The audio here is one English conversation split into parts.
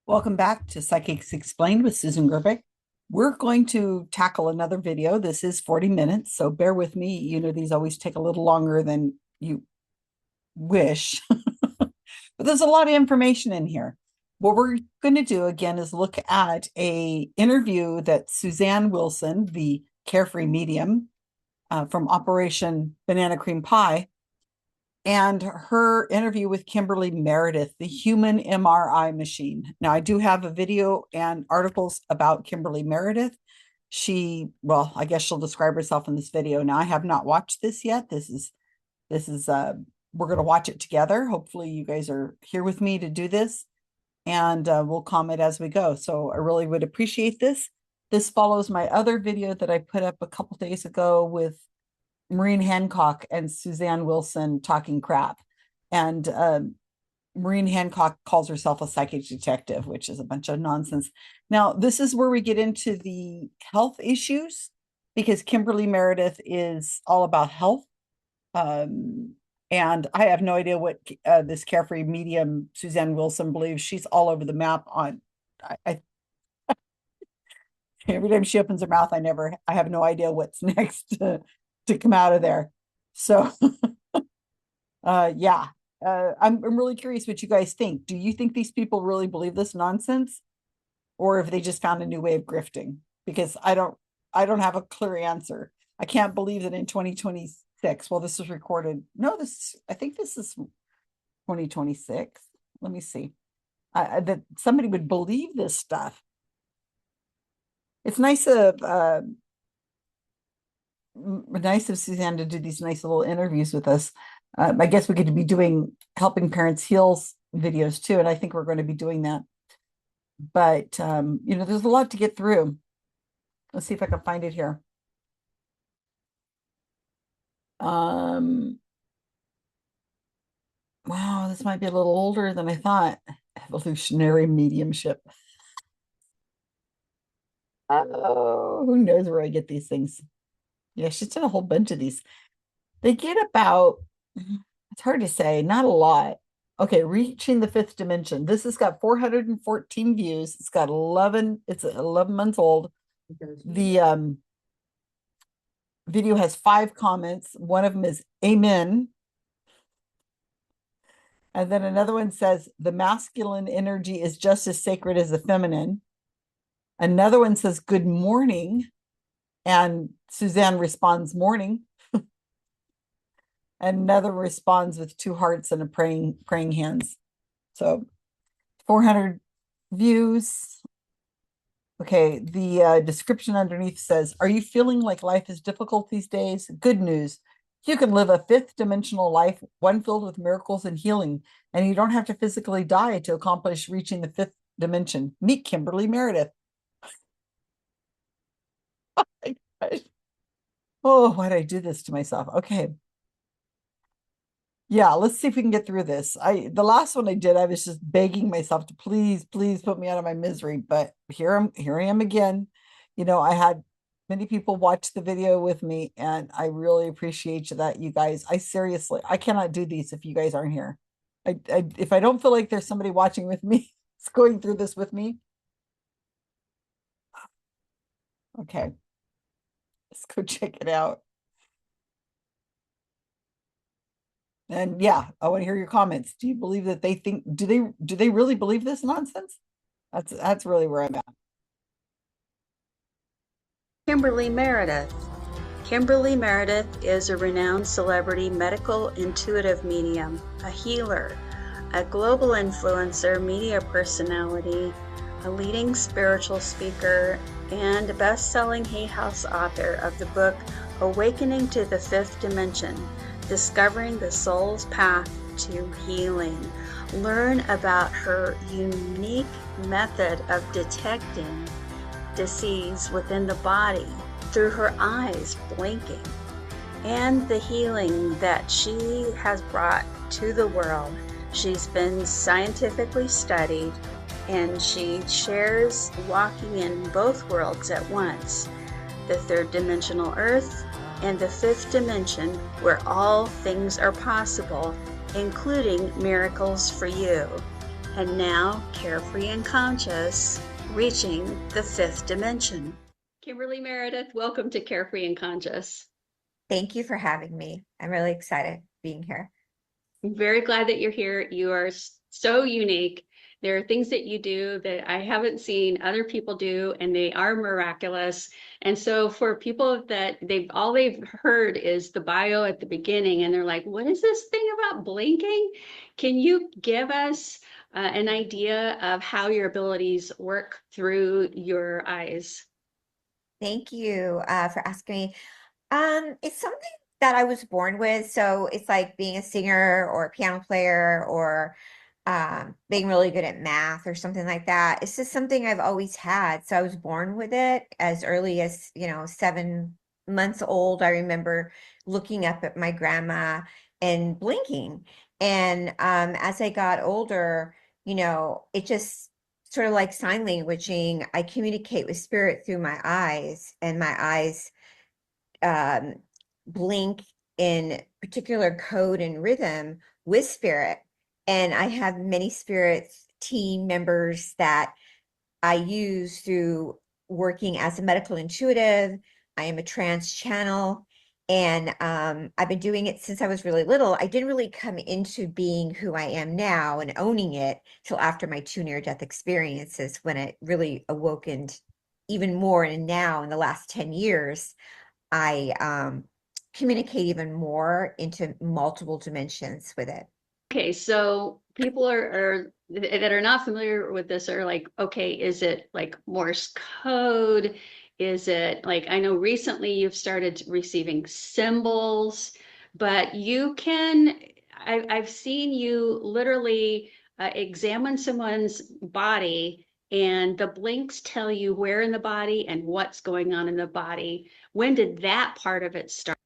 Welcome back to Psychics Explained with Susan Gerbic. We're going to tackle another video. This is 40 minutes, so bear with me. You know, these always take a little longer than you wish, but there's a lot of information in here. What we're going to do again is look at a interview that Susanne Wilson, the carefree medium from Operation Banana Cream Pie, and her interview with Kimberly Meredith, the human MRI machine. Now, I do have a video and articles about Kimberly Meredith. Well, I guess she'll describe herself in this video. Now, I have not watched this yet. We're going to watch it together. Hopefully, you guys are here with me to do this, and we'll comment as we go. So, I really would appreciate this. This follows my other video that I put up a couple days ago with Maureen Hancock and Susanne Wilson talking crap. And Maureen Hancock calls herself a psychic detective, which is a bunch of nonsense. Now, this is where we get into the health issues because Kimberly Meredith is all about health. And I have no idea what this carefree medium Susanne Wilson believes. She's all over the map on. Every time she opens her mouth, I have no idea what's next to come out of there. So I'm really curious what you guys think. Do you think these people really believe this nonsense, or if they just found a new way of grifting? Because I don't have a clear answer. I can't believe that in 2026. Well, this was recorded. No, I think this is 2026. Let me see. That somebody would believe this stuff. It's nice of Susanne to do these nice little interviews with us. I guess we could be doing helping parents heal videos too, and I think we're going to be doing that. But there's a lot to get through. Let's see if I can find it here. Wow, this might be a little older than I thought. Evolutionary mediumship. Oh, who knows where I get these things? Yeah, she's done a whole bunch of these. They get about, it's hard to say, not a lot. Okay, reaching the fifth dimension. This has got 414 views. It's 11 months old. The video has 5 comments. One of them is amen. And then another one says the masculine energy is just as sacred as the feminine. Another one says good morning. And Susanne responds morning. Another responds with 2 hearts and a praying hands. So 400 views. Okay, the description underneath says, are you feeling like life is difficult these days? Good news. You can live a 5th dimensional life, one filled with miracles and healing, and you don't have to physically die to accomplish reaching the 5th dimension. Meet Kimberly Meredith. Oh, why did I do this to myself? Okay. Yeah, let's see if we can get through this. The last one I did, I was just begging myself to please put me out of my misery. But here I am again. I had many people watch the video with me, and I really appreciate that, you guys. I cannot do these if you guys aren't here. If I don't feel like there's somebody watching with me, it's going through this with me. Okay. Let's go check it out. And yeah, I want to hear your comments. Do you believe that do they really believe this nonsense? That's really where I'm at. Kimberly Meredith. Kimberly Meredith is a renowned celebrity medical intuitive medium, a healer, a global influencer, media personality, a leading spiritual speaker, and a best-selling Hay House author of the book Awakening to the Fifth Dimension, Discovering the Soul's Path to Healing. Learn about her unique method of detecting disease within the body through her eyes blinking, and the healing that she has brought to the world. She's been scientifically studied, and she shares walking in both worlds at once, the 3rd dimensional earth and the 5th dimension, where all things are possible, including miracles for you. And now, carefree and conscious, reaching the fifth dimension. Kimberly Meredith, welcome to Carefree and Conscious. Thank you for having me. I'm really excited being here. I'm very glad that you're here. You are so unique. There are things that you do that I haven't seen other people do, and they are miraculous. And so for people that they've heard is the bio at the beginning, and they're like, what is this thing about blinking? Can you give us an idea of how your abilities work through your eyes? Thank you for asking me. It's something that I was born with. So it's like being a singer or a piano player or being really good at math or something like that. It's just something I've always had. So I was born with it as early as, 7 months old. I remember looking up at my grandma and blinking. And as I got older, it just sort of like sign languaging. I communicate with spirit through my eyes, and my eyes um, blink in particular code and rhythm with spirit. And I have many spirits team members that I use through working as a medical intuitive. I am a trance channel. And I've been doing it since I was really little. I didn't really come into being who I am now and owning it till after my 2 near-death experiences, when it really awokened even more. And now in the last 10 years, I communicate even more into multiple dimensions with it. Okay, so people that are not familiar with this are like, okay, is it like Morse code? Is it like, I know recently you've started receiving symbols, but I've seen you literally examine someone's body, and the blinks tell you where in the body and what's going on in the body. When did that part of it start?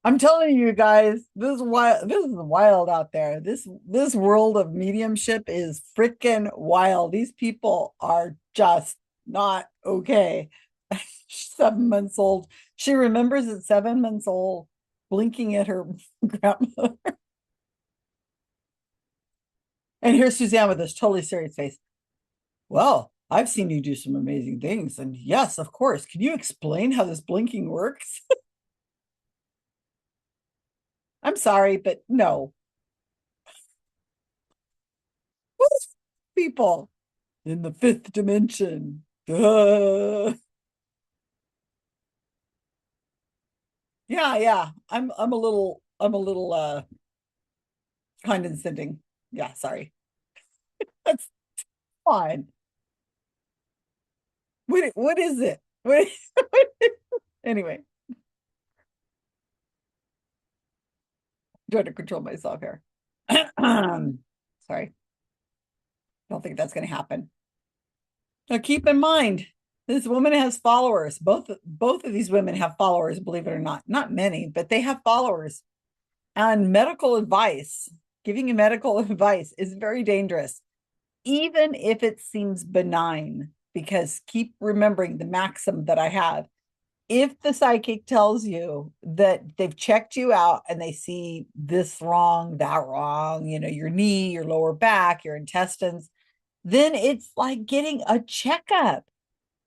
I'm telling you guys, this is wild out there. This world of mediumship is freaking wild. These people are just not okay. 7 months old. She remembers at 7 months old blinking at her grandmother. And here's Susanne with this totally serious face. Well, I've seen you do some amazing things. And yes, of course. Can you explain how this blinking works? I'm sorry, but no. People in the fifth dimension. Duh. Yeah. I'm a little condescending. Yeah, sorry. That's fine. What is it? Anyway, trying to control myself here. Sorry. Don't think that's going to happen. Now keep in mind, this woman has followers. Both of these women have followers, believe it or not. Not many, but they have followers. And medical advice, giving you medical advice is very dangerous, even if it seems benign, because keep remembering the maxim that I have. If the psychic tells you that they've checked you out and they see this wrong, that wrong, your knee, your lower back, your intestines, then it's like getting a checkup.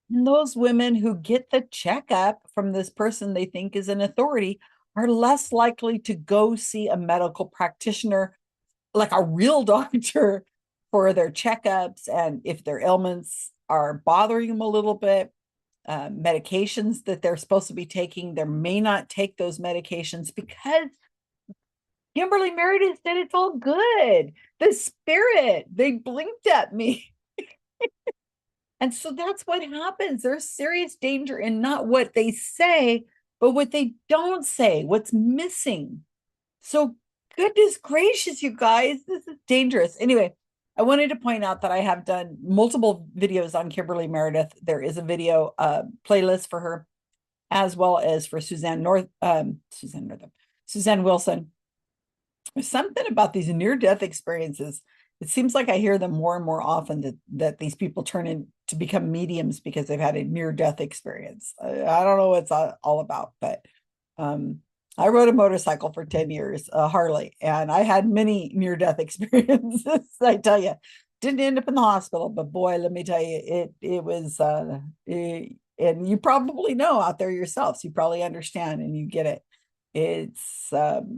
And those women who get the checkup from this person they think is an authority are less likely to go see a medical practitioner, like a real doctor, for their checkups. And if their ailments are bothering them a little bit, medications that they're supposed to be taking, they may not take those medications because Kimberly Meredith said it's all good. The spirit, they blinked at me. And so that's what happens. There's serious danger in not what they say, but what they don't say, what's missing. So goodness gracious, you guys, this is dangerous. Anyway, I wanted to point out that I have done multiple videos on Kimberly Meredith. There is a video playlist for her, as well as for Susanne Wilson. There's something about these near-death experiences. It seems like I hear them more and more often, that these people turn in to become mediums because they've had a near-death experience. I don't know what it's all about, but I rode a motorcycle for 10 years, Harley, and I had many near-death experiences. I tell you, didn't end up in the hospital, but boy, let me tell you, it was and you probably know out there yourself, so you probably understand and you get it. It's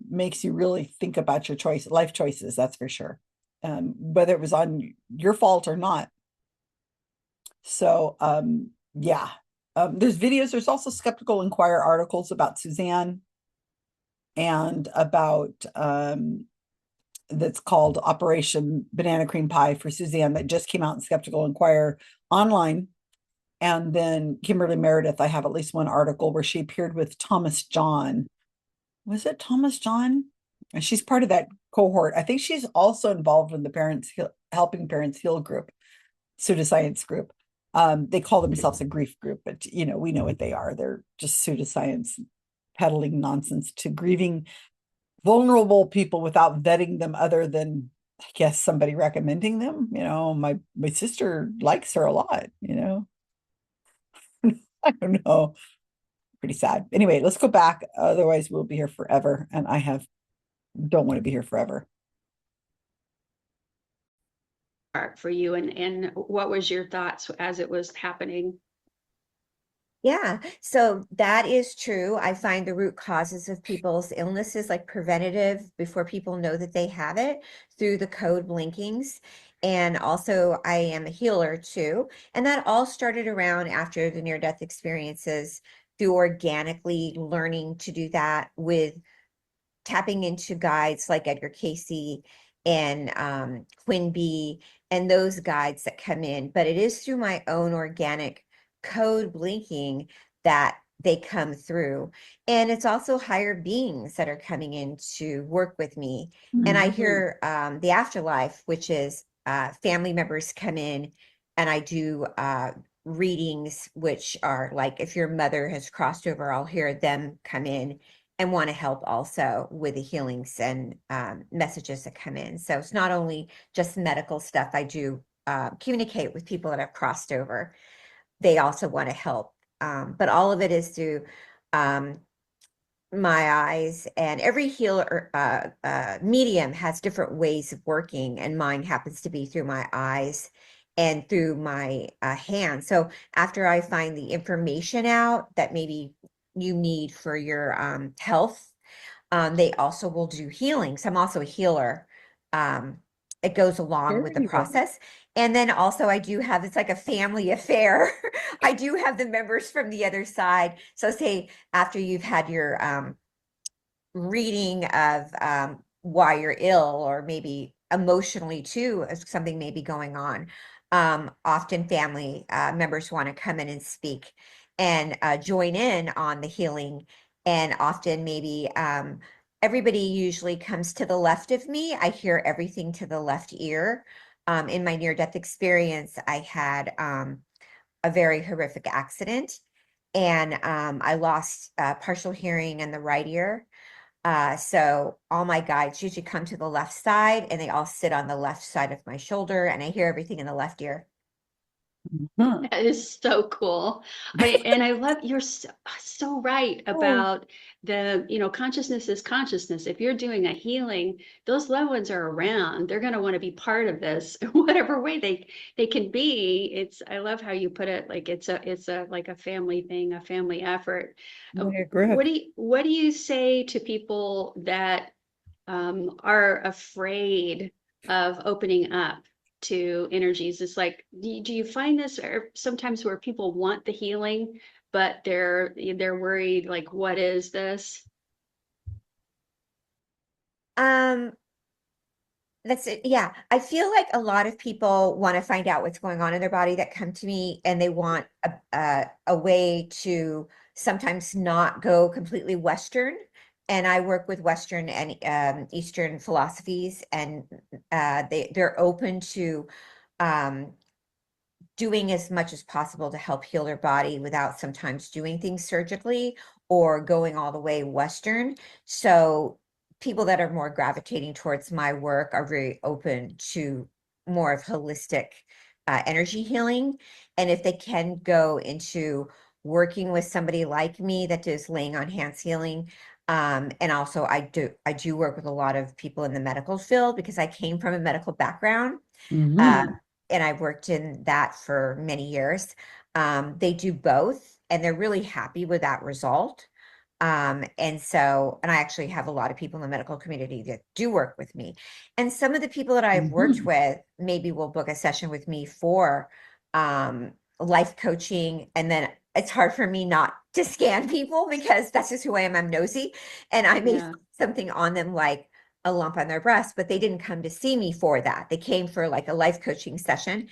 makes you really think about your life choices, that's for sure. Whether it was on your fault or not. So yeah. There's videos, there's also Skeptical Inquirer articles about Susanne and about that's called Operation Banana Cream Pie for Susanne that just came out in Skeptical Inquirer online. And then Kimberly Meredith, I have at least one article where she appeared with Thomas John. Was it Thomas John? And she's part of that cohort. I think she's also involved in the Helping Parents Heal group, pseudoscience group. They call themselves a grief group, but you know, we know what they are. They're just pseudoscience peddling nonsense to grieving vulnerable people without vetting them other than I guess somebody recommending them. You know, my sister likes her a lot, you know. I don't know. Pretty sad. Anyway, let's go back. Otherwise, we'll be here forever. And don't want to be here forever. For you, and what was your thoughts as it was happening? Yeah, so that is true. I find the root causes of people's illnesses like preventative before people know that they have it through the code blinkings. And also, I am a healer too. And that all started around after the near-death experiences through organically learning to do that with tapping into guides like Edgar Casey and Quinn and those guides that come in. But it is through my own organic code blinking that they come through. And it's also higher beings that are coming in to work with me. And I hear the afterlife, which is family members come in and I do readings, which are like if your mother has crossed over, I'll hear them come in and want to help also with the healings and messages that come in. So it's not only just medical stuff. I do communicate with people that have crossed over. They also want to help. But all of it is through my eyes, and every healer medium has different ways of working, and mine happens to be through my eyes and through my hands. So after I find the information out that maybe you need for your health, they also will do healings. I'm also a healer. It goes along with the Very well. process. And then also I do have, it's like a family affair. I do have the members from the other side. So say after you've had your reading of why you're ill, or maybe emotionally too, if something may be going on. Often family members want to come in and speak and join in on the healing. And often maybe everybody usually comes to the left of me. I hear everything to the left ear. In my near-death experience, I had a very horrific accident, and I lost partial hearing in the right ear. So all my guides usually come to the left side and they all sit on the left side of my shoulder, and I hear everything in the left ear. That is so cool. And I love you're so right Oh, about consciousness is consciousness. If you're doing a healing, those loved ones are around. They're going to want to be part of this, whatever way they can be. I love how you put it, like it's a like a family thing, a family effort. I agree. What do you say to people that are afraid of opening up to energies? It's like, do you find this or sometimes where people want the healing, but they're worried, like, what is this? Um, that's it. Yeah. I feel like a lot of people want to find out what's going on in their body that come to me, and they want a way to sometimes not go completely Western. And I work with Western and Eastern philosophies, and they're open to um, doing as much as possible to help heal their body without sometimes doing things surgically or going all the way Western. So people that are more gravitating towards my work are very open to more of holistic energy healing. And if they can go into working with somebody like me that does laying on hands healing, And also I do work with a lot of people in the medical field because I came from a medical background. Uh, Hmm. and I've worked in that for many years. They do both, and they're really happy with that result. And I actually have a lot of people in the medical community that do work with me. And some of the people that I've worked Hmm. with maybe will book a session with me for life coaching. And then it's hard for me not to scan people because that's just who I am. I'm nosy. And I may Yeah. find something on them like a lump on their breast, but they didn't come to see me for that. They came for like a life coaching session.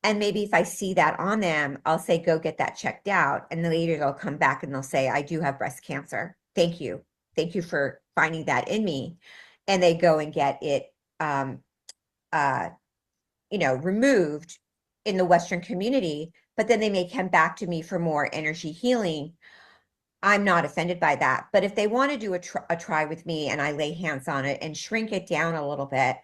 And maybe if I see that on them, I'll say, go get that checked out. And then later they'll come back and they'll say, I do have breast cancer. Thank you. Thank you for finding that in me. And they go and get it, um, uh, removed in the Western community. But then they may come back to me for more energy healing. I'm not offended by that. But if they want to do a try with me and I lay hands on it and shrink it down a little bit,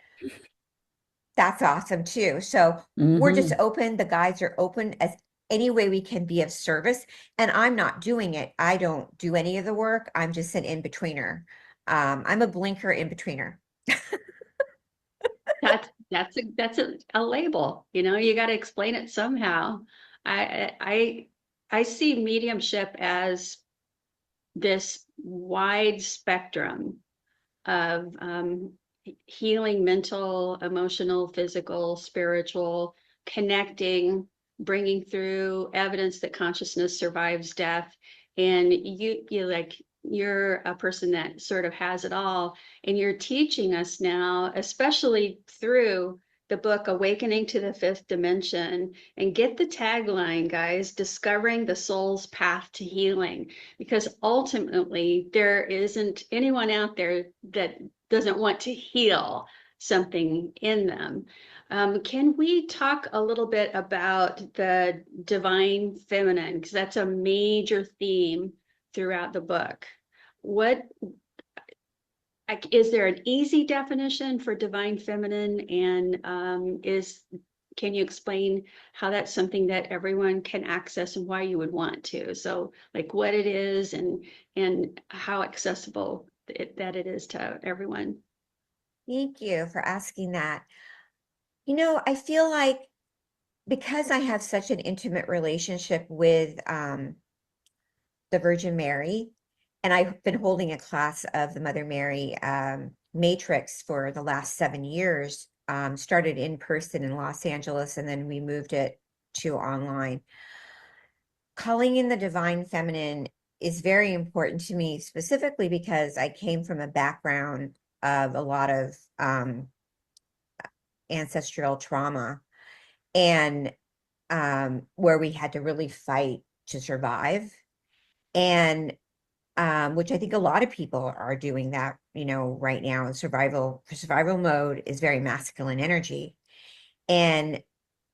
that's awesome too. So we're just Hmm. open. The guides are open as any way we can be of service. And I'm not doing it. I don't do any of the work. I'm just an in-betweener. I'm a blinker in-betweener. That's a label, you got to explain it somehow. I see mediumship as this wide spectrum of healing, mental, emotional, physical, spiritual, connecting, bringing through evidence that consciousness survives death. And you're a person that sort of has it all. And you're teaching us now, especially through the book Awakening to the Fifth Dimension. And get the tagline, guys: discovering the soul's path to healing. Because ultimately, there isn't anyone out there that doesn't want to heal something in them. Can we talk a little bit about the divine feminine? Because that's a major theme throughout the book. What is there an easy definition for divine feminine? And can you explain how that's something that everyone can access and why you would want to? So, like, what it is and how accessible that it is to everyone. Thank you for asking that. I feel like because I have such an intimate relationship with the Virgin Mary, and I've been holding a class of the Mother Mary Matrix for the last 7 years. Started in person in Los Angeles, and then we moved it to online. Calling in the divine feminine is very important to me, specifically because I came from a background of a lot of ancestral trauma and where we had to really fight to survive. And which I think a lot of people are doing that, right now. Survival mode is very masculine energy. And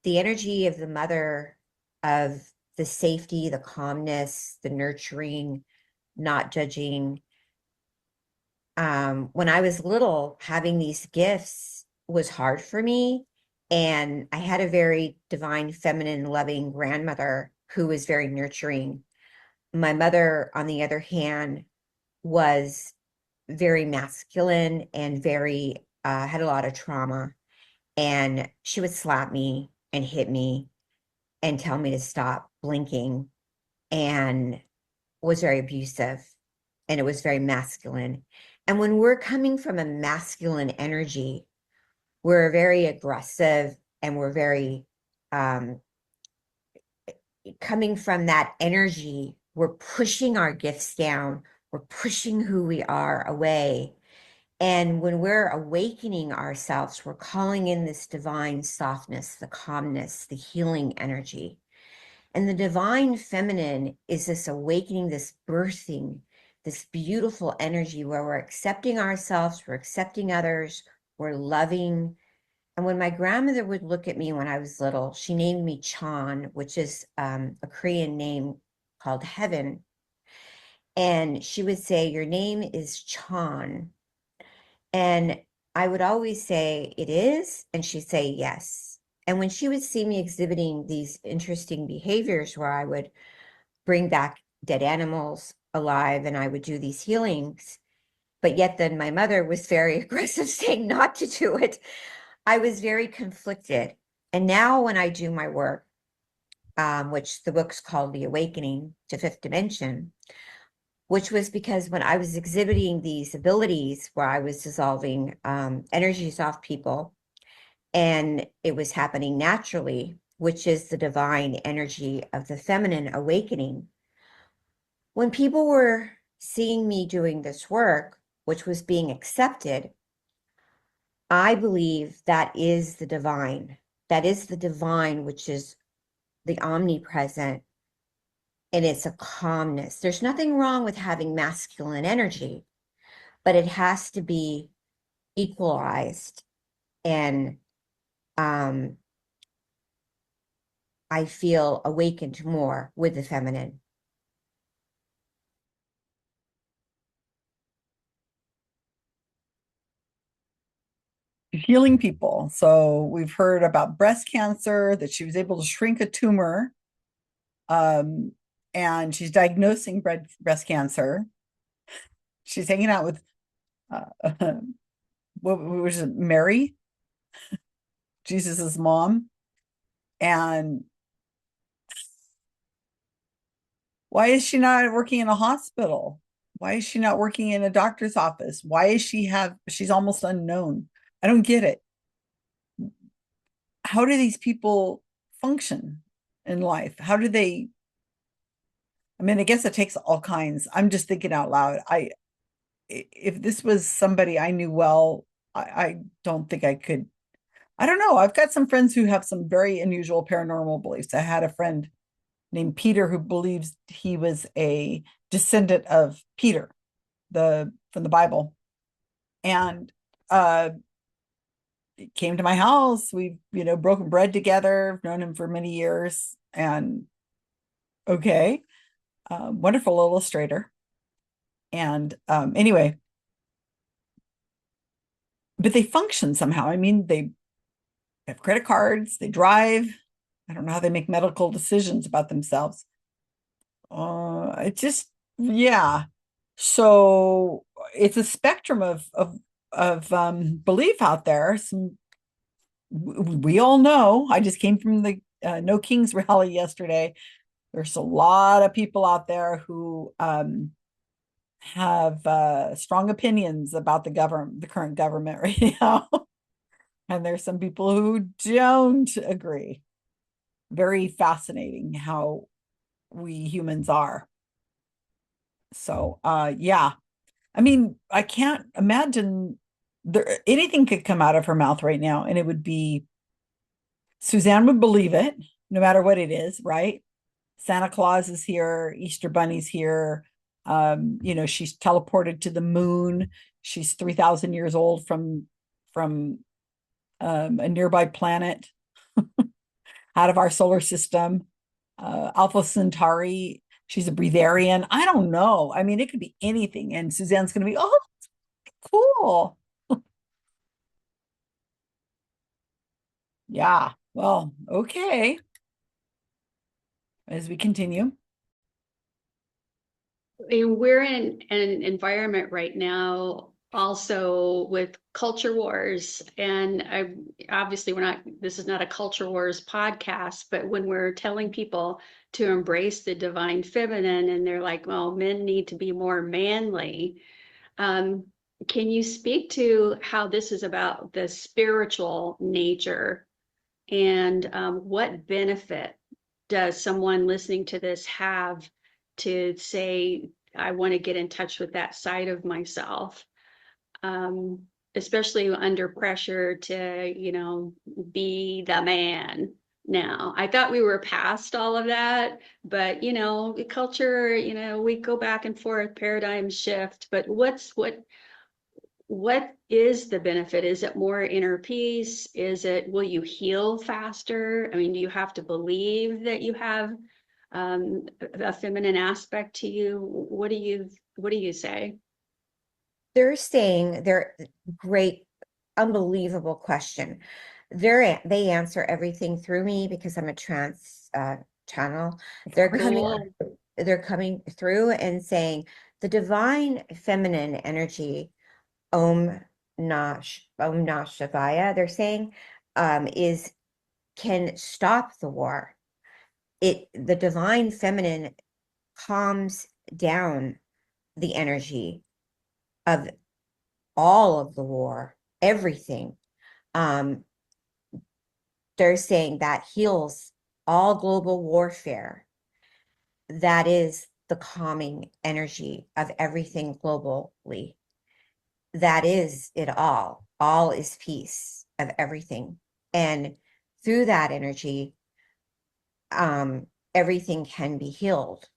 the energy of the mother, of the safety, the calmness, the nurturing, not judging. When I was little, having these gifts was hard for me. And I had a very divine, feminine, loving grandmother who was very nurturing. My mother, on the other hand, was very masculine and very had a lot of trauma. And she would slap me and hit me and tell me to stop blinking and was very abusive, and it was very masculine. And when we're coming from a masculine energy, we're very aggressive and we're very um, coming from that energy, we're pushing our gifts down, we're pushing who we are away. And when we're awakening ourselves, we're calling in this divine softness, the calmness, the healing energy. And the divine feminine is this awakening, this birthing, this beautiful energy where we're accepting ourselves, we're accepting others, we're loving. And when my grandmother would look at me when I was little, she named me Chan, which is a Korean name called heaven. And she would say, your name is Chan. And I would always say, it is. And she'd say, yes. And when she would see me exhibiting these interesting behaviors where I would bring back dead animals alive and I would do these healings, but yet then my mother was very aggressive saying not to do it. I was very conflicted. And now when I do my work, which the book's called The Awakening to Fifth Dimension, which was because when I was exhibiting these abilities where I was dissolving energies off people, and it was happening naturally, which is the divine energy of the feminine awakening. When people were seeing me doing this work, which was being accepted, I believe that is the divine. That is the divine, which is the omnipresent, and it's a calmness. There's nothing wrong with having masculine energy, but it has to be equalized. And I feel awakened more with the feminine. Healing people. So we've heard about breast cancer, that she was able to shrink a tumor, and she's diagnosing breast cancer. She's hanging out with what was it, Mary, Jesus's mom. And why is she not working in a hospital? Why is she not working in a doctor's office? Why is she's almost unknown? I don't get it. How do these people function in life? How do they? I mean, I guess it takes all kinds. I'm just thinking out loud. If this was somebody I knew well, I don't think I could. I don't know. I've got some friends who have some very unusual paranormal beliefs. I had a friend named Peter who believes he was a descendant of Peter, from the Bible, and came to my house. We've broken bread together. I've known him for many years, and okay, wonderful illustrator. And anyway, but they function somehow. I mean, they have credit cards, they drive. I don't know how they make medical decisions about themselves. It just, yeah. So it's a spectrum of belief out there. We all know. I just came from the No Kings rally yesterday. There's a lot of people out there who have strong opinions about the current government right now. And there's some people who don't agree. Very fascinating how we humans are. So yeah. I mean, I can't imagine anything could come out of her mouth right now, and it would be Susanne would believe it, no matter what it is, right? Santa Claus is here, Easter Bunny's here. She's teleported to the moon. She's 3,000 years old from a nearby planet out of our solar system. Alpha Centauri. She's a breatharian. I don't know. I mean, it could be anything. And Suzanne's going to be, oh, cool. Yeah. Well, okay. As we continue. And we're in an environment right now also with culture wars. And obviously this is not a culture wars podcast, but when we're telling people to embrace the divine feminine and they're like, well, men need to be more manly. Can you speak to how this is about the spiritual nature and what benefit does someone listening to this have to say, I want to get in touch with that side of myself, especially under pressure to, be the man now. I thought we were past all of that, but, culture, we go back and forth, paradigm shift, but what is the benefit? Is it more inner peace? Will you heal faster? I mean, do you have to believe that you have a feminine aspect to you? What do you say? They're great, unbelievable question. They answer everything through me because I'm a trans channel. They're coming Cool. they're coming through and saying, The divine feminine energy, Om Nah Shivaya, they're saying, is can stop the war. The divine feminine calms down the energy of all of the war, everything. Um, they're saying that heals all global warfare. That is the calming energy of everything globally. That is it all. All is peace of everything. And through that energy, everything can be healed.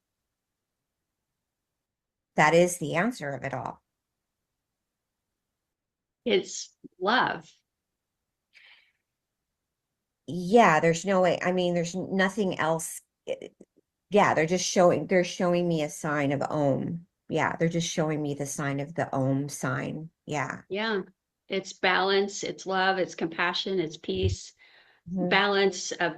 That is the answer of it all. It's love. Yeah, there's no way. I mean, there's nothing else. Yeah, they're showing me a sign of Om. Yeah, they're just showing me the sign of the Om sign. Yeah. Yeah. It's balance, it's love, it's compassion, it's peace, Mhm. balance of.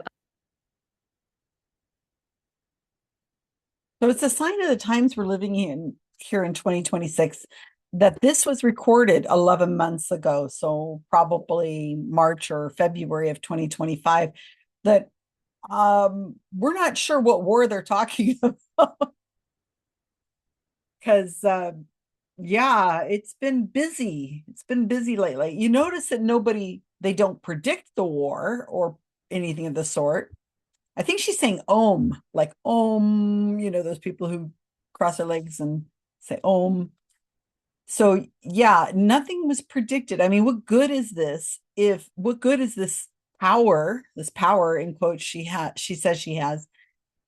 So it's a sign of the times we're living in here in 2026 that this was recorded 11 months ago. So probably March or February of 2025, that we're not sure what war they're talking about. Because yeah, it's been busy. It's been busy lately. You notice that they don't predict the war or anything of the sort. I think she's saying Om, like Om, those people who cross their legs and say Om. So yeah, nothing was predicted. I mean, what good is this power in quotes she says she has,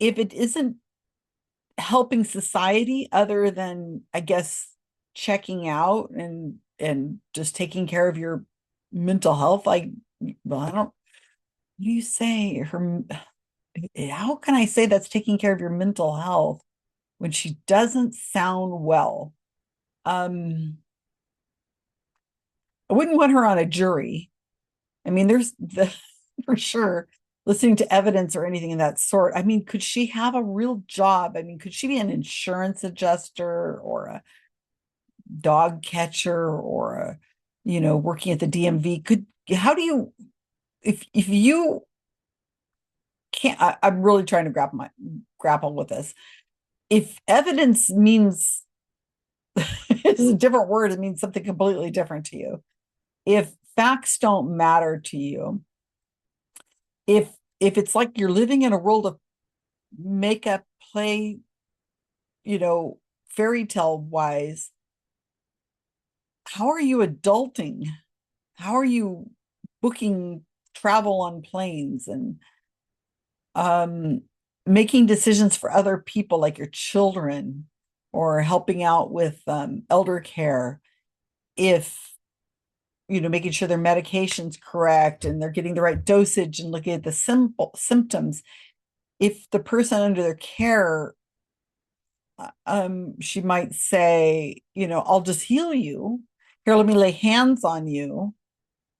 if it isn't helping society other than, I guess, checking out and just taking care of your mental health? Like, well, I don't, what do you say? How can I say that's taking care of your mental health when she doesn't sound well? I wouldn't want her on a jury. I mean, there's the for sure listening to evidence or anything of that sort. I mean, could she have a real job? I mean, could she be an insurance adjuster or a dog catcher or working at the DMV? How do you, if you can't, I'm really trying to grapple with this. If evidence means it's a different word, it means something completely different to you. If facts don't matter to you, if it's like you're living in a world of makeup play, fairy tale wise, how are you adulting? How are you booking travel on planes and um making decisions for other people like your children, or helping out with elder care, if making sure their medication's correct and they're getting the right dosage and looking at the simple symptoms? If the person under their care, she might say, I'll just heal you. Here, let me lay hands on you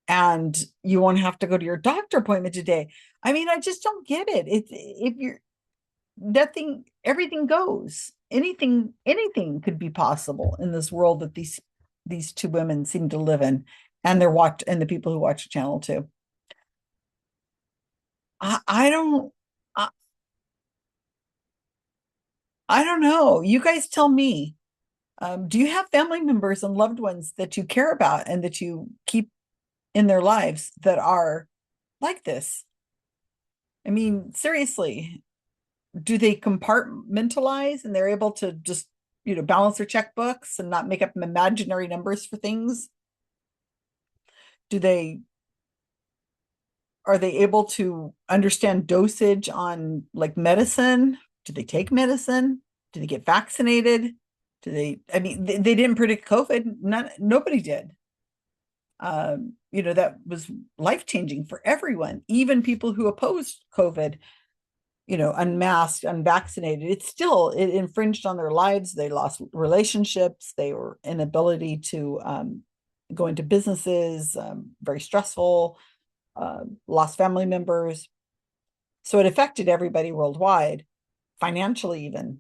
and you won't have to go to your doctor appointment today. I mean, I just don't get it. It's if you're nothing, everything goes. Anything could be possible in this world that these two women seem to live in, and the people who watch the channel too. I don't I, I don't know. You guys tell me. Do you have family members and loved ones that you care about and that you keep in their lives that are like this? I mean, seriously, do they compartmentalize and they're able to just, balance their checkbooks and not make up imaginary numbers for things? Do they Are they able to understand dosage on like medicine? Do they take medicine? Do they get vaccinated? I mean, they didn't predict COVID. Nobody did. That was life-changing for everyone, even people who opposed COVID, unmasked, unvaccinated. It infringed on their lives. They lost relationships. They were inability to go into businesses, very stressful, lost family members. So it affected everybody worldwide, financially even.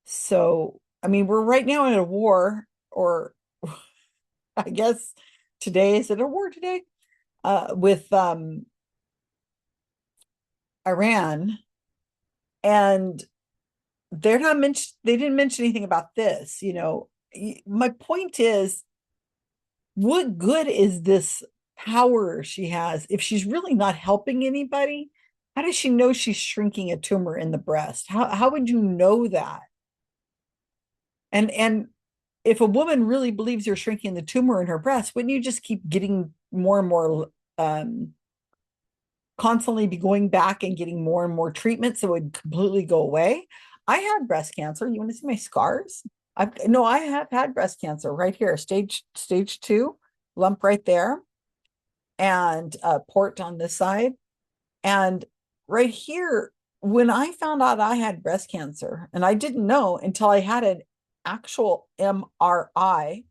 So I mean, we're right now in a war, or I guess today, is it a war today? With Iran, and they didn't mention anything about this, you know. My point is, what good is this power she has if she's really not helping anybody? How does she know she's shrinking a tumor in the breast? How would you know that? And if a woman really believes you're shrinking the tumor in her breast, wouldn't you just keep getting more and more, constantly be going back and getting more and more treatment so it would completely go away? I had breast cancer. You want to see my scars? I have had breast cancer right here, stage 2, lump right there, and a port on this side. And right here, when I found out I had breast cancer, and I didn't know until I had an actual MRI,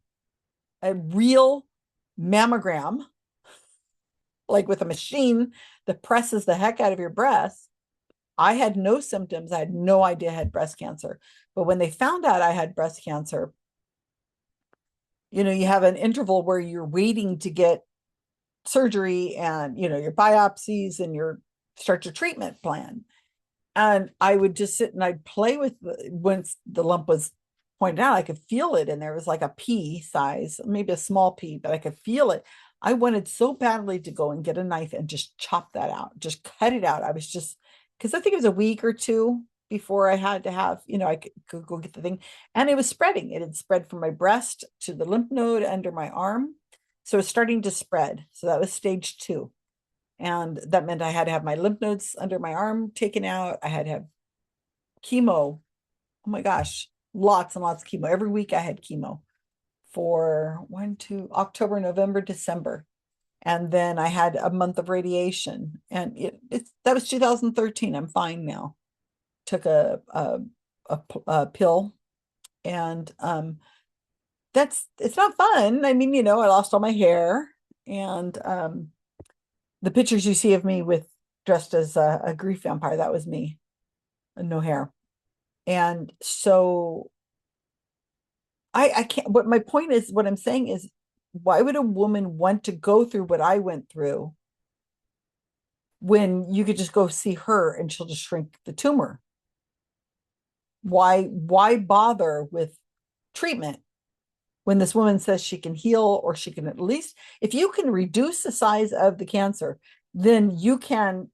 a real mammogram, like with a machine that presses the heck out of your breast. I had no symptoms. I had no idea I had breast cancer. But when they found out I had breast cancer, you have an interval where you're waiting to get surgery and, your biopsies and your start your treatment plan. And I would just sit and I'd play with once the lump was pointed out, I could feel it. And there was like a pea size, maybe a small pea, but I could feel it. I wanted so badly to go and get a knife and just chop that out, just cut it out. I was just, because I think it was a week or two before I had to have, I could go get the thing. And it was spreading. It had spread from my breast to the lymph node under my arm. So it's starting to spread. So that was stage 2. And that meant I had to have my lymph nodes under my arm taken out. I had to have chemo. Oh my gosh, lots and lots of chemo. Every week I had chemo for October, November, December. And then I had a month of radiation. And that was 2013. I'm fine now. Took a pill, and it's not fun. I mean, I lost all my hair, and the pictures you see of me dressed as a grief vampire, that was me, and no hair. And so I can't, what my point is, what I'm saying is, why would a woman want to go through what I went through when you could just go see her and she'll just shrink the tumor? Why bother with treatment when this woman says she can heal, or she can, at least, if you can reduce the size of the cancer, then you can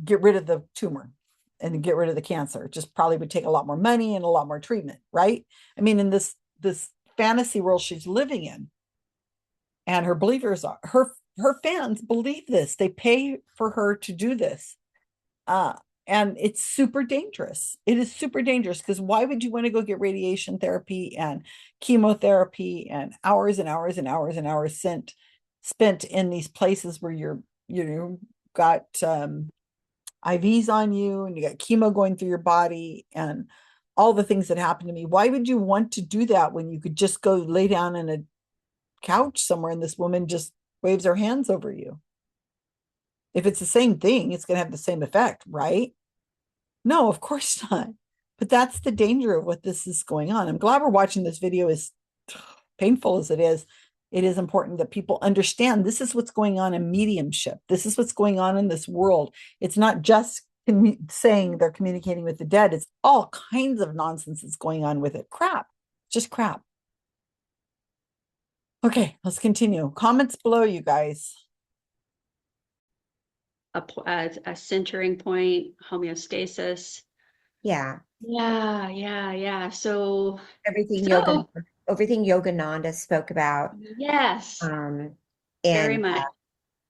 get rid of the tumor and get rid of the cancer. It just probably would take a lot more money and a lot more treatment, right? I mean, in this fantasy world she's living in, and her believers are her fans believe this. They pay for her to do this. And it's super dangerous. It is super dangerous, because why would you want to go get radiation therapy and chemotherapy and hours and hours and hours and hours spent in these places where you got IVs on you, and you got chemo going through your body, and all the things that happened to me? Why would you want to do that when you could just go lay down in a couch somewhere and this woman just waves her hands over you? If it's the same thing, it's going to have the same effect, right? No, of course not. But that's the danger of what this is going on. I'm glad we're watching this video, as painful as it is. It is important that people understand this is what's going on in mediumship. This is what's going on in this world. It's not just saying they're communicating with the dead. It's all kinds of nonsense that's going on with it. Crap, just crap. Okay, let's continue. Comments below, you guys. A centering point, homeostasis. Yeah. Yeah. So Everything Yogananda spoke about. yes, And very much.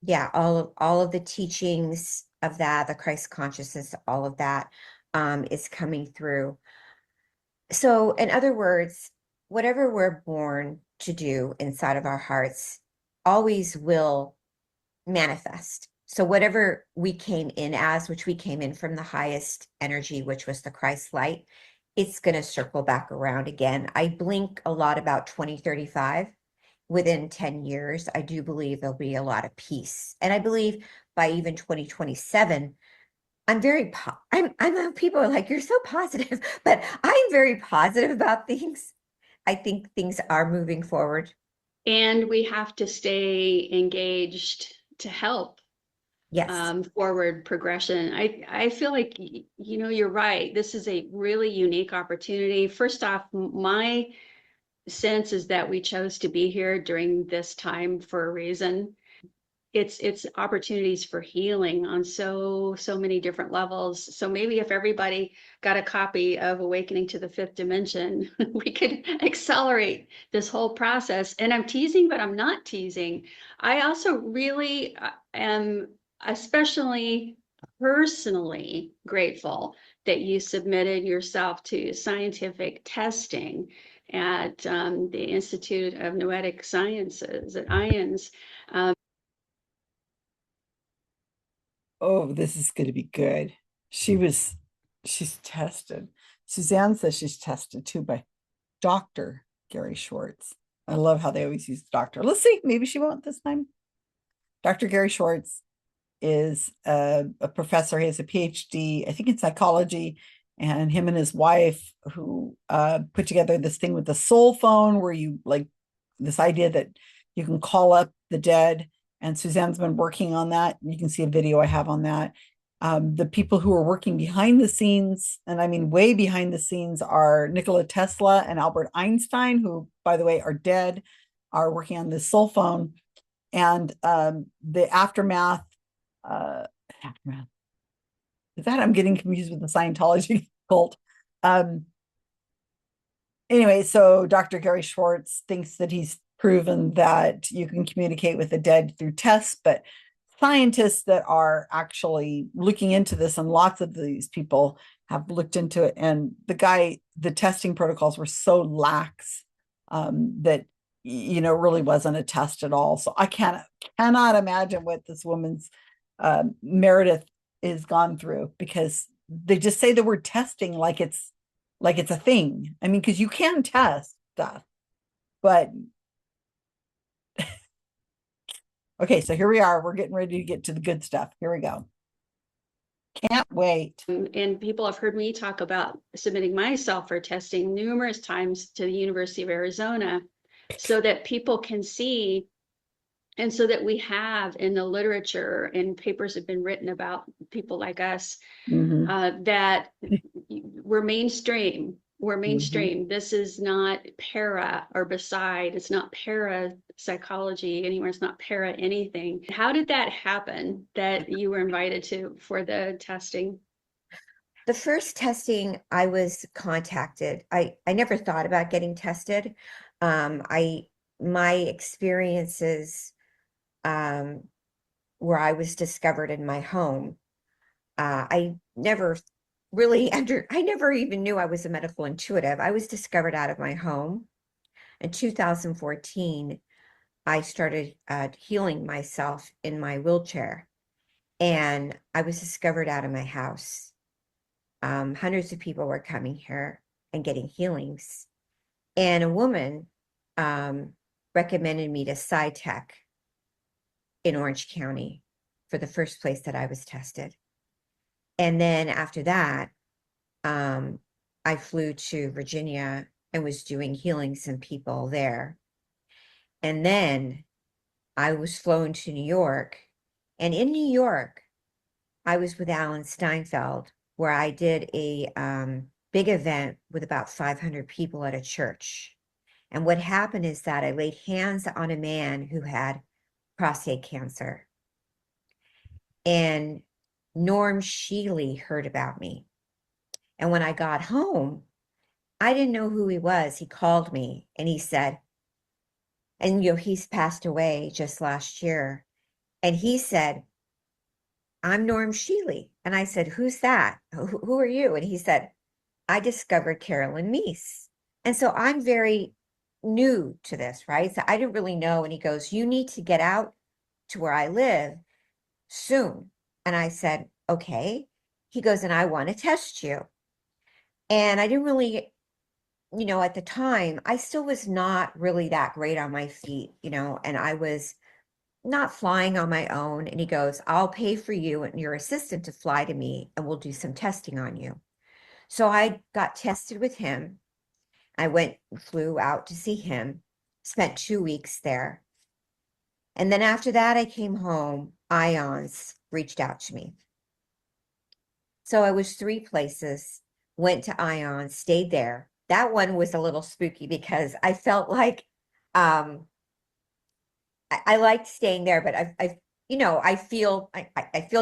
Yeah, all of the teachings of that, the Christ consciousness, all of that is coming through. So, in other words, whatever we're born to do inside of our hearts always will manifest. So whatever we came in as, which we came in from the highest energy, which was the Christ light, it's going to circle back around again. I blink a lot about 2035. Within 10 years, I do believe there'll be a lot of peace. And I believe by even 2027, I know people are like, you're so positive, but I'm very positive about things. I think things are moving forward. And we have to stay engaged to help Yes. forward progression. I feel like, you're right. This is a really unique opportunity. First off, my sense is that we chose to be here during this time for a reason. It's opportunities for healing on so many different levels. So maybe if everybody got a copy of Awakening to the Fifth Dimension, we could accelerate this whole process. And I'm teasing, but I'm not teasing. I also really am especially personally grateful that you submitted yourself to scientific testing at the Institute of Noetic Sciences at IONS. Oh, this is going to be good. She's tested. Susanne says she's tested too by Dr. Gary Schwartz. I love how they always use doctor. Let's see, maybe she won't this time. Dr. Gary Schwartz is a professor. He has a PhD, I think, in psychology, and him and his wife who put together this thing with the soul phone, where you like this idea that you can call up the dead. And Suzanne's been working on that. You can see a video I have on that. The people who are working behind the scenes, and I mean way behind the scenes, are Nikola Tesla and Albert Einstein, who, by the way, are dead, are working on this soul phone. And the aftermath, aftermath. That I'm getting confused with the Scientology cult. Anyway, so Dr. Gary Schwartz thinks that he's proven that you can communicate with the dead through tests, but scientists that are actually looking into this, and lots of these people have looked into it, and the testing protocols were so lax that really wasn't a test at all. So I cannot imagine what this woman's Meredith is gone through, because they just say the word testing like it's a thing. I mean, because you can test stuff, but okay, so here we are. We're getting ready to get to the good stuff. Here we go. Can't wait. And people have heard me talk about submitting myself for testing numerous times to the University of Arizona so that people can see, and so that we have in the literature, and papers have been written about people like us, that we're mainstream. We're mainstream. This is not para or beside. It's not para psychology anywhere. It's not para anything. How did that happen that you were invited to for the testing? The first testing, I was contacted. I never thought about getting tested. My experiences where I was discovered in my home, I never I never even knew I was a medical intuitive. I was discovered out of my home. In 2014, I started healing myself in my wheelchair, and I was discovered out of my house. Hundreds of people were coming here and getting healings. And a woman recommended me to SciTech in Orange County for the first place that I was tested. And then after that, I flew to Virginia and was doing healings and people there. And then I was flown to New York. And in New York, I was with Alan Steinfeld, where I did a big event with about 500 people at a church. And what happened is that I laid hands on a man who had prostate cancer. And Norm Shealy heard about me. And when I got home, I didn't know who he was. He called me and he said, and he's passed away just last year. And he said, I'm Norm Shealy. And I said, who's that? Who are you? And he said, I discovered Carolyn Meese. And so I'm very new to this, right? So I didn't really know. And he goes, you need to get out to where I live soon. And I said, okay. He goes, and I want to test you. And I didn't really, at the time, I still was not really that great on my feet, and I was not flying on my own. And he goes, I'll pay for you and your assistant to fly to me and we'll do some testing on you. So I got tested with him. Flew out to see him, spent 2 weeks there. And then after that, I came home. Ions reached out to me. So I was 3 places, went to Ions, stayed there. That one was a little spooky because I felt like I liked staying there, but I feel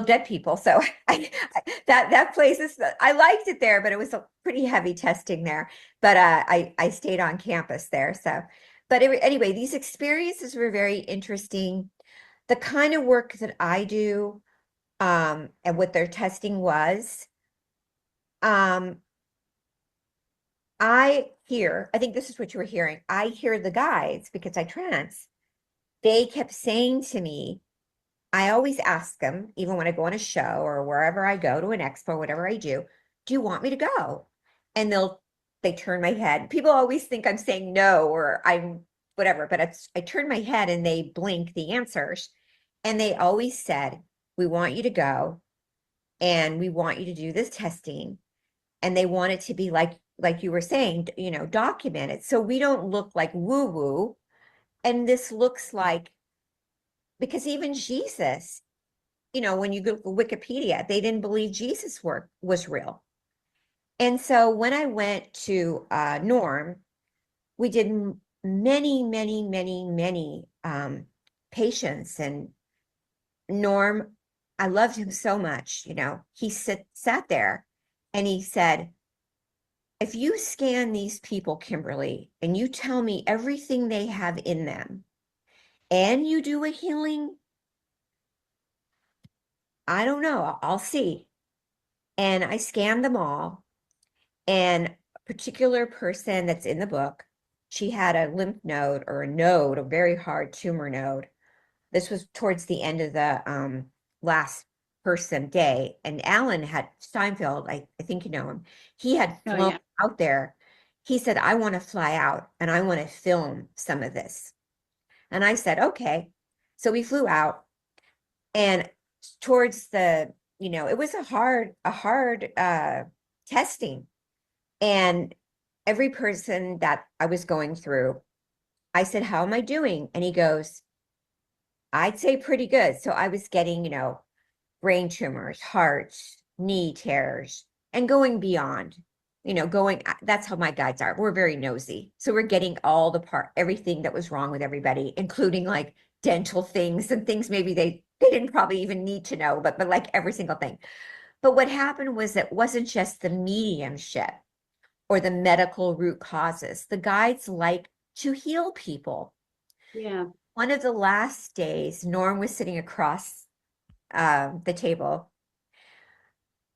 dead people. So that place I liked it there, but it was a pretty heavy testing there. But I stayed on campus there. So, but anyway, these experiences were very interesting. The kind of work that I do, and what their testing was, I think this is what you were hearing. I hear the guides because I trance. They kept saying to me, I always ask them, even when I go on a show or wherever I go to an expo, whatever I do you want me to go? And they turn my head. People always think I'm saying no or I'm whatever, but I turn my head and they blink the answers. And they always said, we want you to go and we want you to do this testing. And they want it to be like you were saying, documented. So we don't look like woo woo. And this looks like, because even Jesus, when you go to Wikipedia, they didn't believe Jesus' work was real. And so when I went to Norm, we did many, many, many, many patients. And Norm, I loved him so much. He sat there and he said, if you scan these people, Kimberly, and you tell me everything they have in them, and you do a healing, I don't know, I'll see. And I scanned them all. And a particular person that's in the book, she had a lymph node or a very hard tumor node. This was towards the end of the last person day. And Alan had Steinfeld, I think you know him. He had flown out there. He said, I want to fly out and I want to film some of this. And I said, okay. So we flew out, and towards it was a hard testing. And every person that I was going through, I said, how am I doing? And he goes, I'd say pretty good. So I was getting, brain tumors, hearts, knee tears, and going beyond, that's how my guides are. We're very nosy. So we're getting everything that was wrong with everybody, including like dental things and things maybe they didn't probably even need to know, but like every single thing. But what happened was it wasn't just the mediumship or the medical root causes. The guides like to heal people. Yeah. One of the last days, Norm was sitting across the table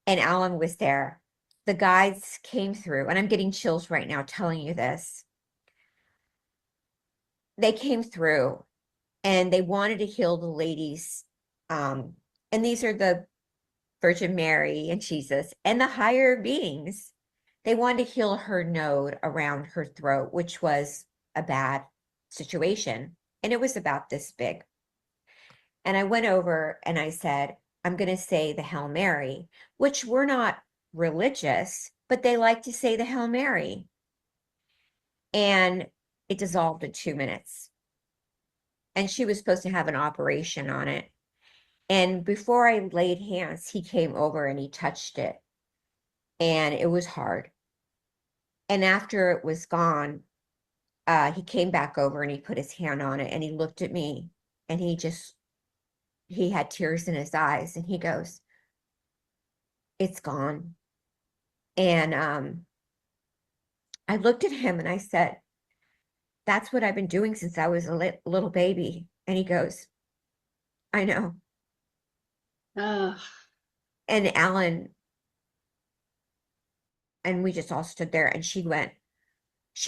and Alan was there. The guides came through, and I'm getting chills right now telling you this. They came through and they wanted to heal the ladies. And these are the Virgin Mary and Jesus and the higher beings. They wanted to heal her node around her throat, which was a bad situation. And it was about this big. And I went over and I said, I'm going to say the Hail Mary, which we're not religious, but they like to say the Hail Mary. And it dissolved in 2 minutes. And she was supposed to have an operation on it. And before I laid hands, he came over and he touched it. And it was hard. And after it was gone, he came back over and he put his hand on it and he looked at me and he had tears in his eyes and he goes, it's gone. And I looked at him and I said, that's what I've been doing since I was a little baby. And he goes, I know. Oh. And Alan, and we just all stood there and she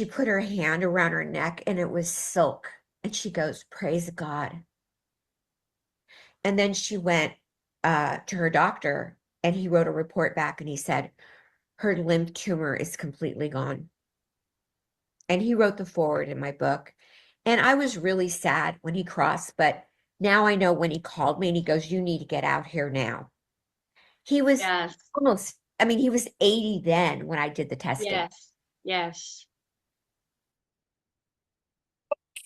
put her hand around her neck and it was silk. And she goes, praise God. And then she went to her doctor and he wrote a report back and he said, her lymph tumor is completely gone. And he wrote the foreword in my book. And I was really sad when he crossed, but Now I know when he called me and he goes, "You need to get out here now." He was Yes, almost, I mean, he was 80 then when I did the testing. yes, yes.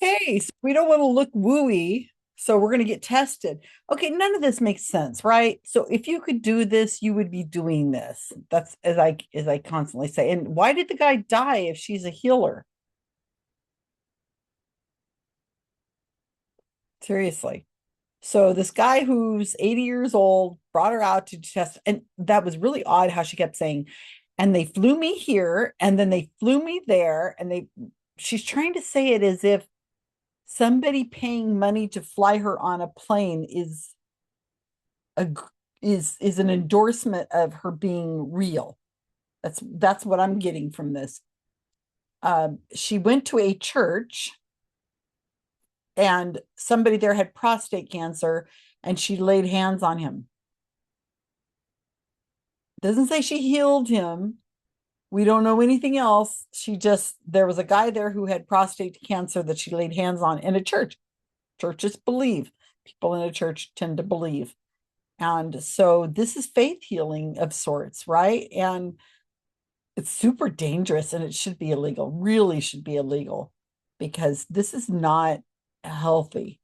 Okay, so we don't want to look wooey, so we're going to get tested. Okay, none of this makes sense, right? So if you could do this, you would be doing this. That's as I constantly say. And why did the guy die if she's a healer? Seriously. So this guy who's 80 years old brought her out to test, and that was really odd how she kept saying, and they flew me here, and then they flew me there, and she's trying to say it as if somebody paying money to fly her on a plane a is an endorsement of her being real. That's what I'm getting from this. She went to a church and somebody there had prostate cancer and she laid hands on him. Doesn't say she healed him. We don't know anything else. There was a guy there who had prostate cancer that she laid hands on in a church. Churches believe. People in a church tend to believe. And so this is faith healing of sorts, right? And it's super dangerous and it should be illegal, really should be illegal because this is not healthy.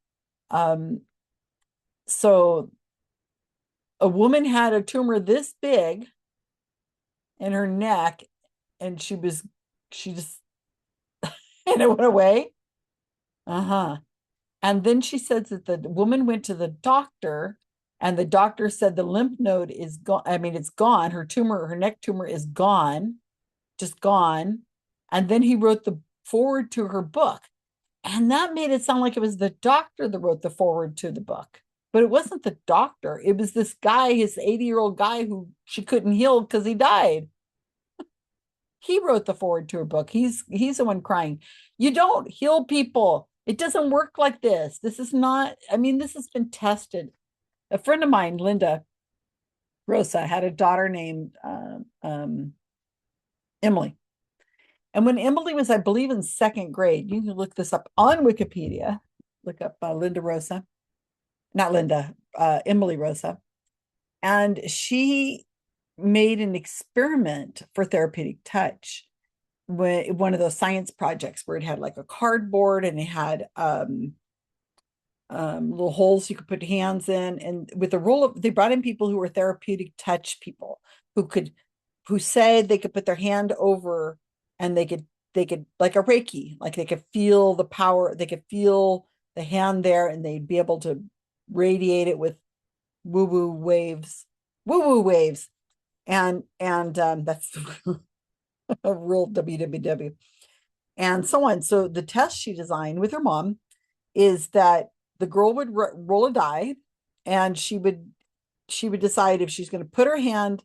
So a woman had a tumor this big in her neck and she just, and it went away. Uh-huh. And then she says that the woman went to the doctor and the doctor said the lymph node is gone. I mean, it's gone. Her neck tumor is gone, just gone. And then he wrote the forward to her book. And that made it sound like it was the doctor that wrote the forward to the book. But it wasn't the doctor. It was this guy, his 80-year-old guy who she couldn't heal because he died. He wrote the forward to her book. He's the one crying. You don't heal people. It doesn't work like this. This is not, I mean, this has been tested. A friend of mine, Linda Rosa, had a daughter named Emily. And when Emily was, I believe, in second grade, you can look this up on Wikipedia, look up Linda Rosa, not Linda, Emily Rosa. And she made an experiment for therapeutic touch, one of those science projects where it had like a cardboard and it had little holes you could put hands in. And with the roll of, they brought in people who were therapeutic touch people who said they could put their hand over and they could like a Reiki, like they could feel the power, they could feel the hand there and they'd be able to radiate it with woo-woo waves. And that's a real www and so on. So the test she designed with her mom is that the girl would roll a die and she would decide if she's going to put her hand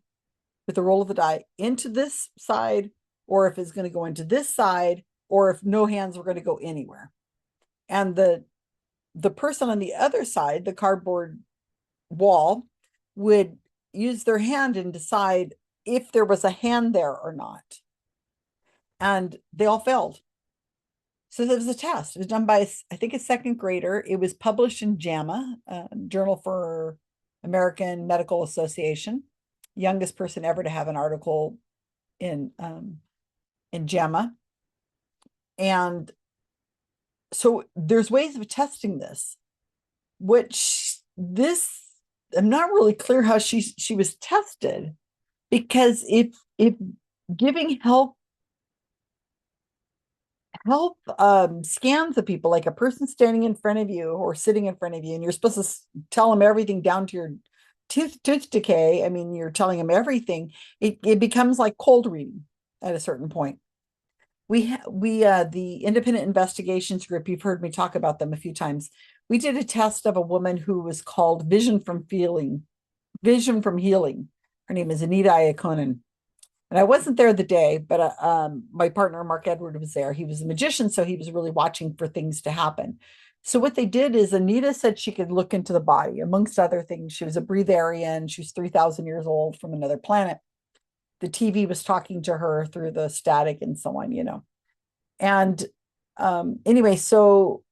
with the roll of the die into this side or if it's going to go into this side or if no hands were going to go anywhere. And the person on the other side, the cardboard wall, would use their hand and decide if there was a hand there or not. And they all failed. So there was a test. It was done by, I think, a second grader. It was published in JAMA, Journal for American Medical Association, youngest person ever to have an article in JAMA. And so there's ways of testing this, I'm not really clear how she was tested, because if giving health scans of people, like a person standing in front of you or sitting in front of you, and you're supposed to tell them everything down to your tooth decay. I mean, you're telling them everything. It becomes like cold reading at a certain point. The independent investigations group, you've heard me talk about them a few times. We did a test of a woman who was called Vision from Healing. Her name is Anita Iaconen. And I wasn't there the day, but my partner, Mark Edward, was there. He was a magician, so he was really watching for things to happen. So what they did is Anita said she could look into the body, amongst other things. She was a breatharian. She was 3,000 years old from another planet. The TV was talking to her through the static and so on, And anyway, so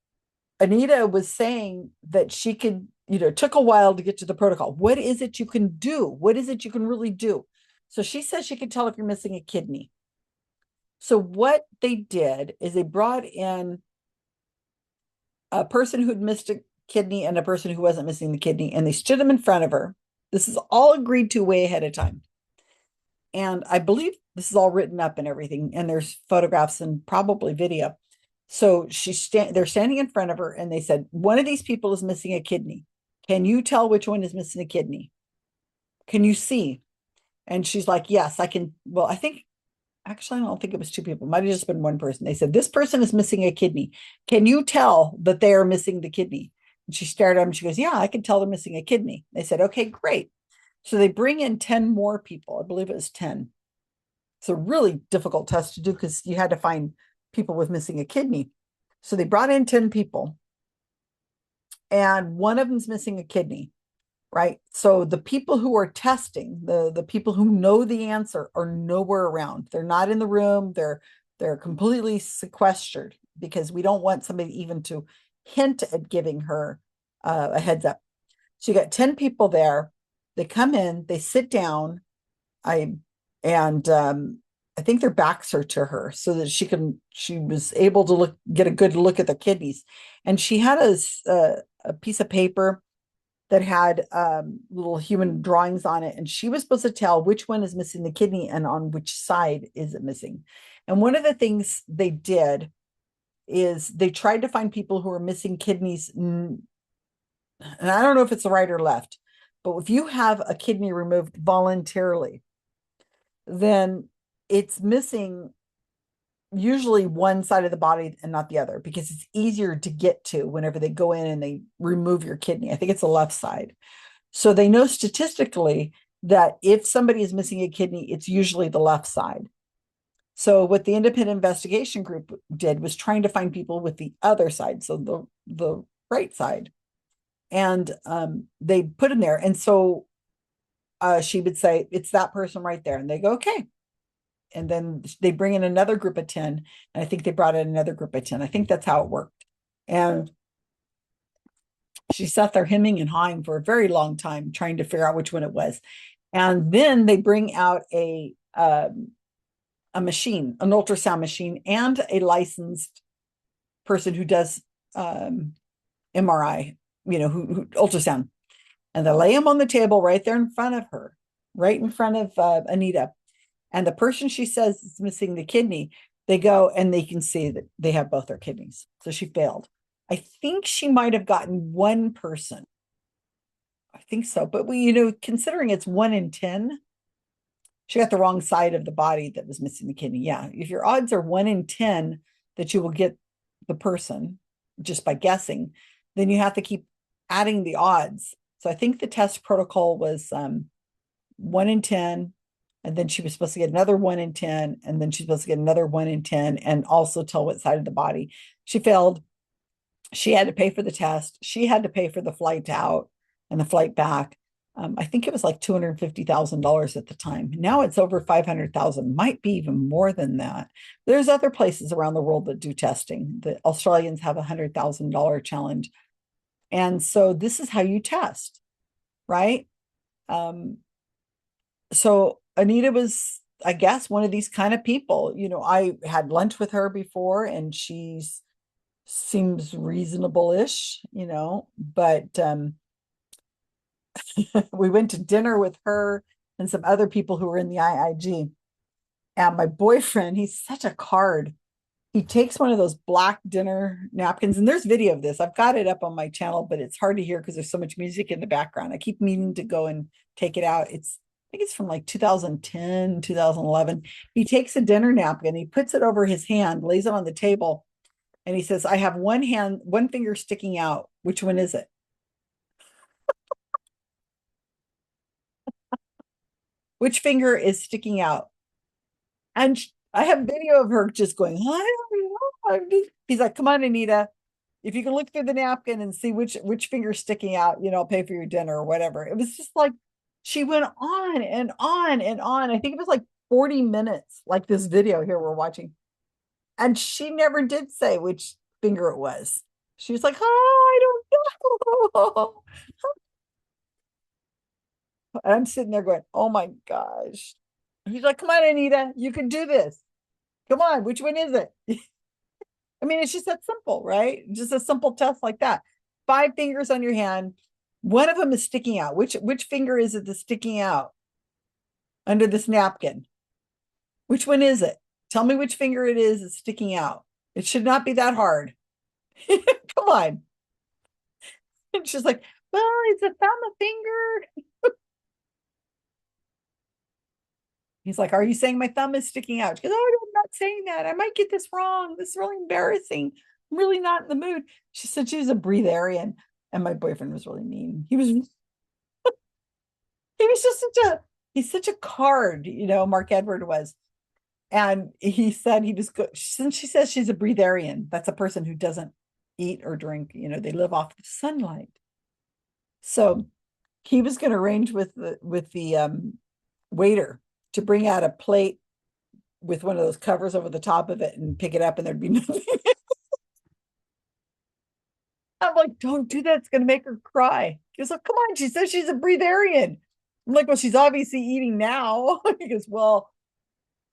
Anita was saying that she could, it took a while to get to the protocol. What is it you can do? What is it you can really do? So she says she can tell if you're missing a kidney. So what they did is they brought in a person who'd missed a kidney and a person who wasn't missing the kidney, and they stood them in front of her. This is all agreed to way ahead of time. And I believe this is all written up and everything, and there's photographs and probably video. So they're standing in front of her, and they said, one of these people is missing a kidney. Can you tell which one is missing a kidney? Can you see? And she's like, yes, I can. Well, I don't think it was two people. It might have just been one person. They said, this person is missing a kidney. Can you tell that they are missing the kidney? And she stared at him. She goes, yeah, I can tell they're missing a kidney. They said, okay, great. So they bring in 10 more people. I believe it was 10. It's a really difficult test to do because you had to find people with missing a kidney. So they brought in 10 people, and one of them's missing a kidney, right? So the people who are testing, the people who know the answer, are nowhere around. They're not in the room. They're completely sequestered because we don't want somebody even to hint at giving her a heads up. So you got 10 people there. They come in, they sit down. I think their backs are to her so that she was able to get a good look at the kidneys. And she had a piece of paper that had little human drawings on it. And she was supposed to tell which one is missing the kidney and on which side is it missing. And one of the things they did is they tried to find people who are missing kidneys. And I don't know if it's the right or left, but if you have a kidney removed voluntarily, then it's missing usually one side of the body and not the other, because it's easier to get to whenever they go in and they remove your kidney. I think it's the left side. So they know statistically that if somebody is missing a kidney, it's usually the left side. So what the independent investigation group did was trying to find people with the other side, so the right side. And they put in there. And so she would say, it's that person right there. And they go, okay. And then they bring in another group of 10. And I think they brought in another group of 10. I think that's how it worked. And she sat there hemming and hawing for a very long time, trying to figure out which one it was. And then they bring out a machine, an ultrasound machine, and a licensed person who does MRI, who ultrasound. And they lay him on the table right there in front of her, right in front of Anita. And the person she says is missing the kidney, they go and they can see that they have both their kidneys. So she failed. I think she might have gotten one person. I think so. But considering it's 1 in 10, she got the wrong side of the body that was missing the kidney. Yeah. If your odds are 1 in 10 that you will get the person just by guessing, then you have to keep adding the odds. So I think the test protocol was 1 in 10. And then she was supposed to get another 1 in 10. And then she's supposed to get another 1 in 10 and also tell what side of the body. She failed. She had to pay for the test. She had to pay for the flight out and the flight back. I think it was like $250,000 at the time. Now it's over 500,000, might be even more than that. There's other places around the world that do testing. The Australians have $100,000 challenge. And so this is how you test, right? So Anita was, I guess, one of these kind of people. I had lunch with her before, and she seems reasonable-ish, but we went to dinner with her and some other people who were in the IIG. And my boyfriend, he's such a card. He takes one of those black dinner napkins, and there's video of this. I've got it up on my channel, but it's hard to hear because there's so much music in the background. I keep meaning to go and take it out. I think it's from like 2010, 2011. He takes a dinner napkin, he puts it over his hand, lays it on the table, and he says, I have one finger sticking out. Which one is it? Which finger is sticking out? And I have video of her just going, I don't know. He's like, come on, Anita. If you can look through the napkin and see which finger's sticking out, I'll pay for your dinner or whatever. It was just like, she went on and on and on. I think it was like 40 minutes, like this video here we're watching. And she never did say which finger it was. She was like, oh, I don't know. And I'm sitting there going, oh my gosh. He's like, come on, Anita, you can do this. Come on, which one is it? I mean, it's just that simple, right? Just a simple test like that. 5 fingers on your hand. One of them is sticking out. Which finger is it that's sticking out under this napkin? Which one is it? Tell me which finger it is that's sticking out. It should not be that hard. Come on. And she's like, well, it's a thumb, a finger. He's like, are you saying my thumb is sticking out? She goes, oh, I'm not saying that. I might get this wrong. This is really embarrassing. I'm really not in the mood. She said she was a breatharian. And my boyfriend was really mean. He was just he's such a card, Mark Edward was. And he said he was good. Since she says she's a breatharian, that's a person who doesn't eat or drink, they live off the sunlight. So he was going to arrange with the waiter to bring out a plate with one of those covers over the top of it and pick it up, and there'd be nothing. I'm like, don't do that. It's going to make her cry. He goes, oh, come on. She says she's a breatharian. I'm like, well, she's obviously eating now. He goes, well,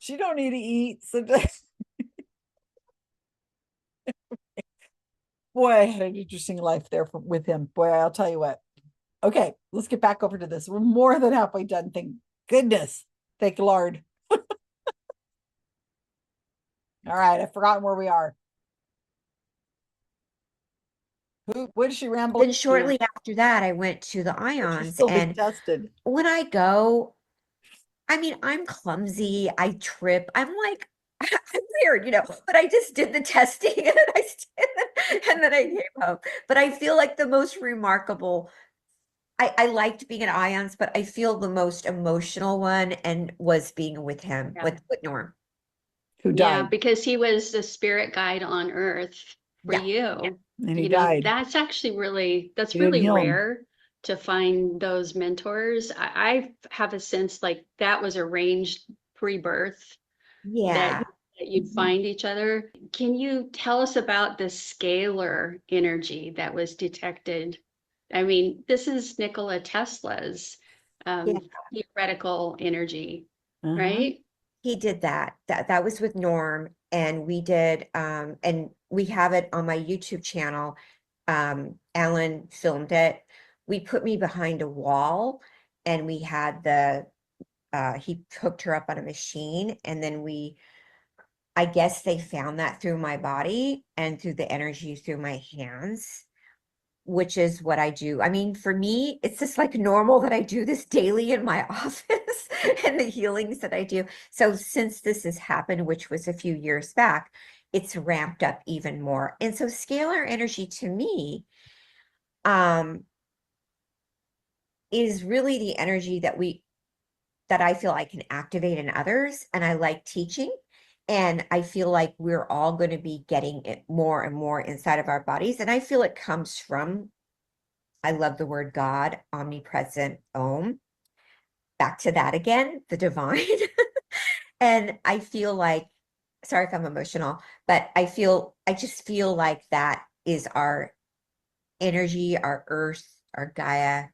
she don't need to eat. So boy, I had an interesting life there with him. Boy, I'll tell you what. Okay, let's get back over to this. We're more than halfway done. Thank goodness. Thank Lord. All right, I've forgotten where we are. What is she rambling? Then shortly after that, I went to the She's ions, still being and tested. when I go, I mean, I'm clumsy, I trip, I'm like, I'm weird, but I just did the testing and then I came home. But I feel like the most remarkable, I liked being at ions, but I feel the most emotional one and was being with him, Yeah. with Norm. Who Yeah, died. because he was the spirit guide on Earth for Yeah. you. And he died. That's actually that's He didn't really heal him. rare to find those mentors. I have a sense like that was arranged pre-birth Yeah. that you'd find each other. Can you tell us about the scalar energy that was detected? I mean, this is Nikola Tesla's Yeah. theoretical energy, Uh-huh. right? He did that. That was with Norm, and we did and we have it on my YouTube channel. Alan filmed it. We put me behind a wall, and we had he hooked her up on a machine, and then I guess they found that through my body and through the energy through my hands, which is what I do. I mean, for me, it's just like normal that I do this daily in my office and the healings that I do. So since this has happened, which was a few years back, it's ramped up even more. And so scalar energy to me is really the energy that I feel I can activate in others, and I like teaching. And I feel like we're all going to be getting it more and more inside of our bodies. And I feel it comes from, I love the word God, omnipresent, Om. Back to that again, the divine. And I feel like, sorry if I'm emotional, but I just feel like that is our energy, our earth, our Gaia.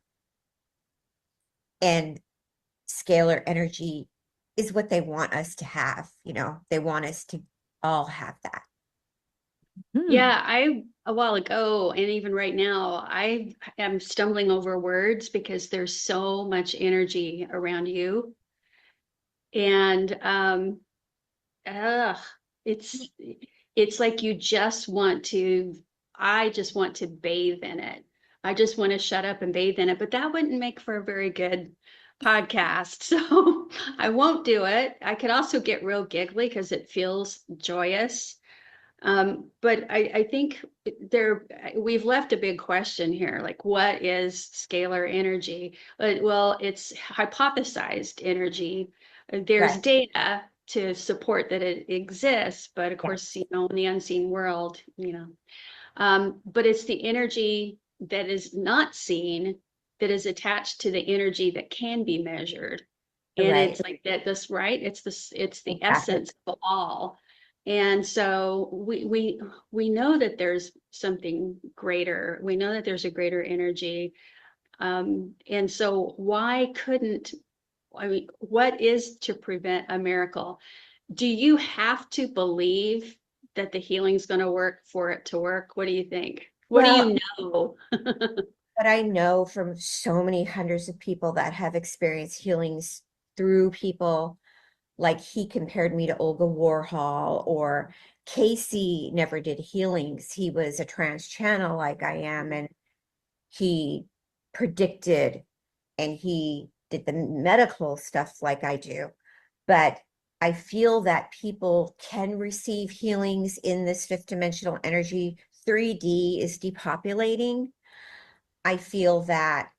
And scalar energy is what they want us to have. They want us to all have that. Yeah, a while ago, and even right now, I am stumbling over words because there's so much energy around you. And uh, it's it's like I just want to bathe in it. I just want to shut up and bathe in it, but that wouldn't make for a very good podcast. So I won't do it. I could also get real giggly because it feels joyous. But I think we've left a big question here, like what is scalar energy? Well, it's hypothesized energy. There's Right. data to support that it exists, but of Yeah. course, in the unseen world, but it's the energy that is not seen that is attached to the energy that can be measured. And Right. it's like that, right? It's the Exactly. essence of all. And so we know that there's something greater. We know that there's a greater energy. And so why couldn't, I mean, what is to prevent a miracle? Do you have to believe that the healing's going to work for it to work? What do you think? What do Well, you know? but I know from so many hundreds of people that have experienced healings through people, like he compared me to Olga Warhol, or Casey never did healings. He was a trans channel like I am, and he predicted and he did the medical stuff like I do. But I feel that people can receive healings in this fifth dimensional energy. 3D is depopulating. I feel that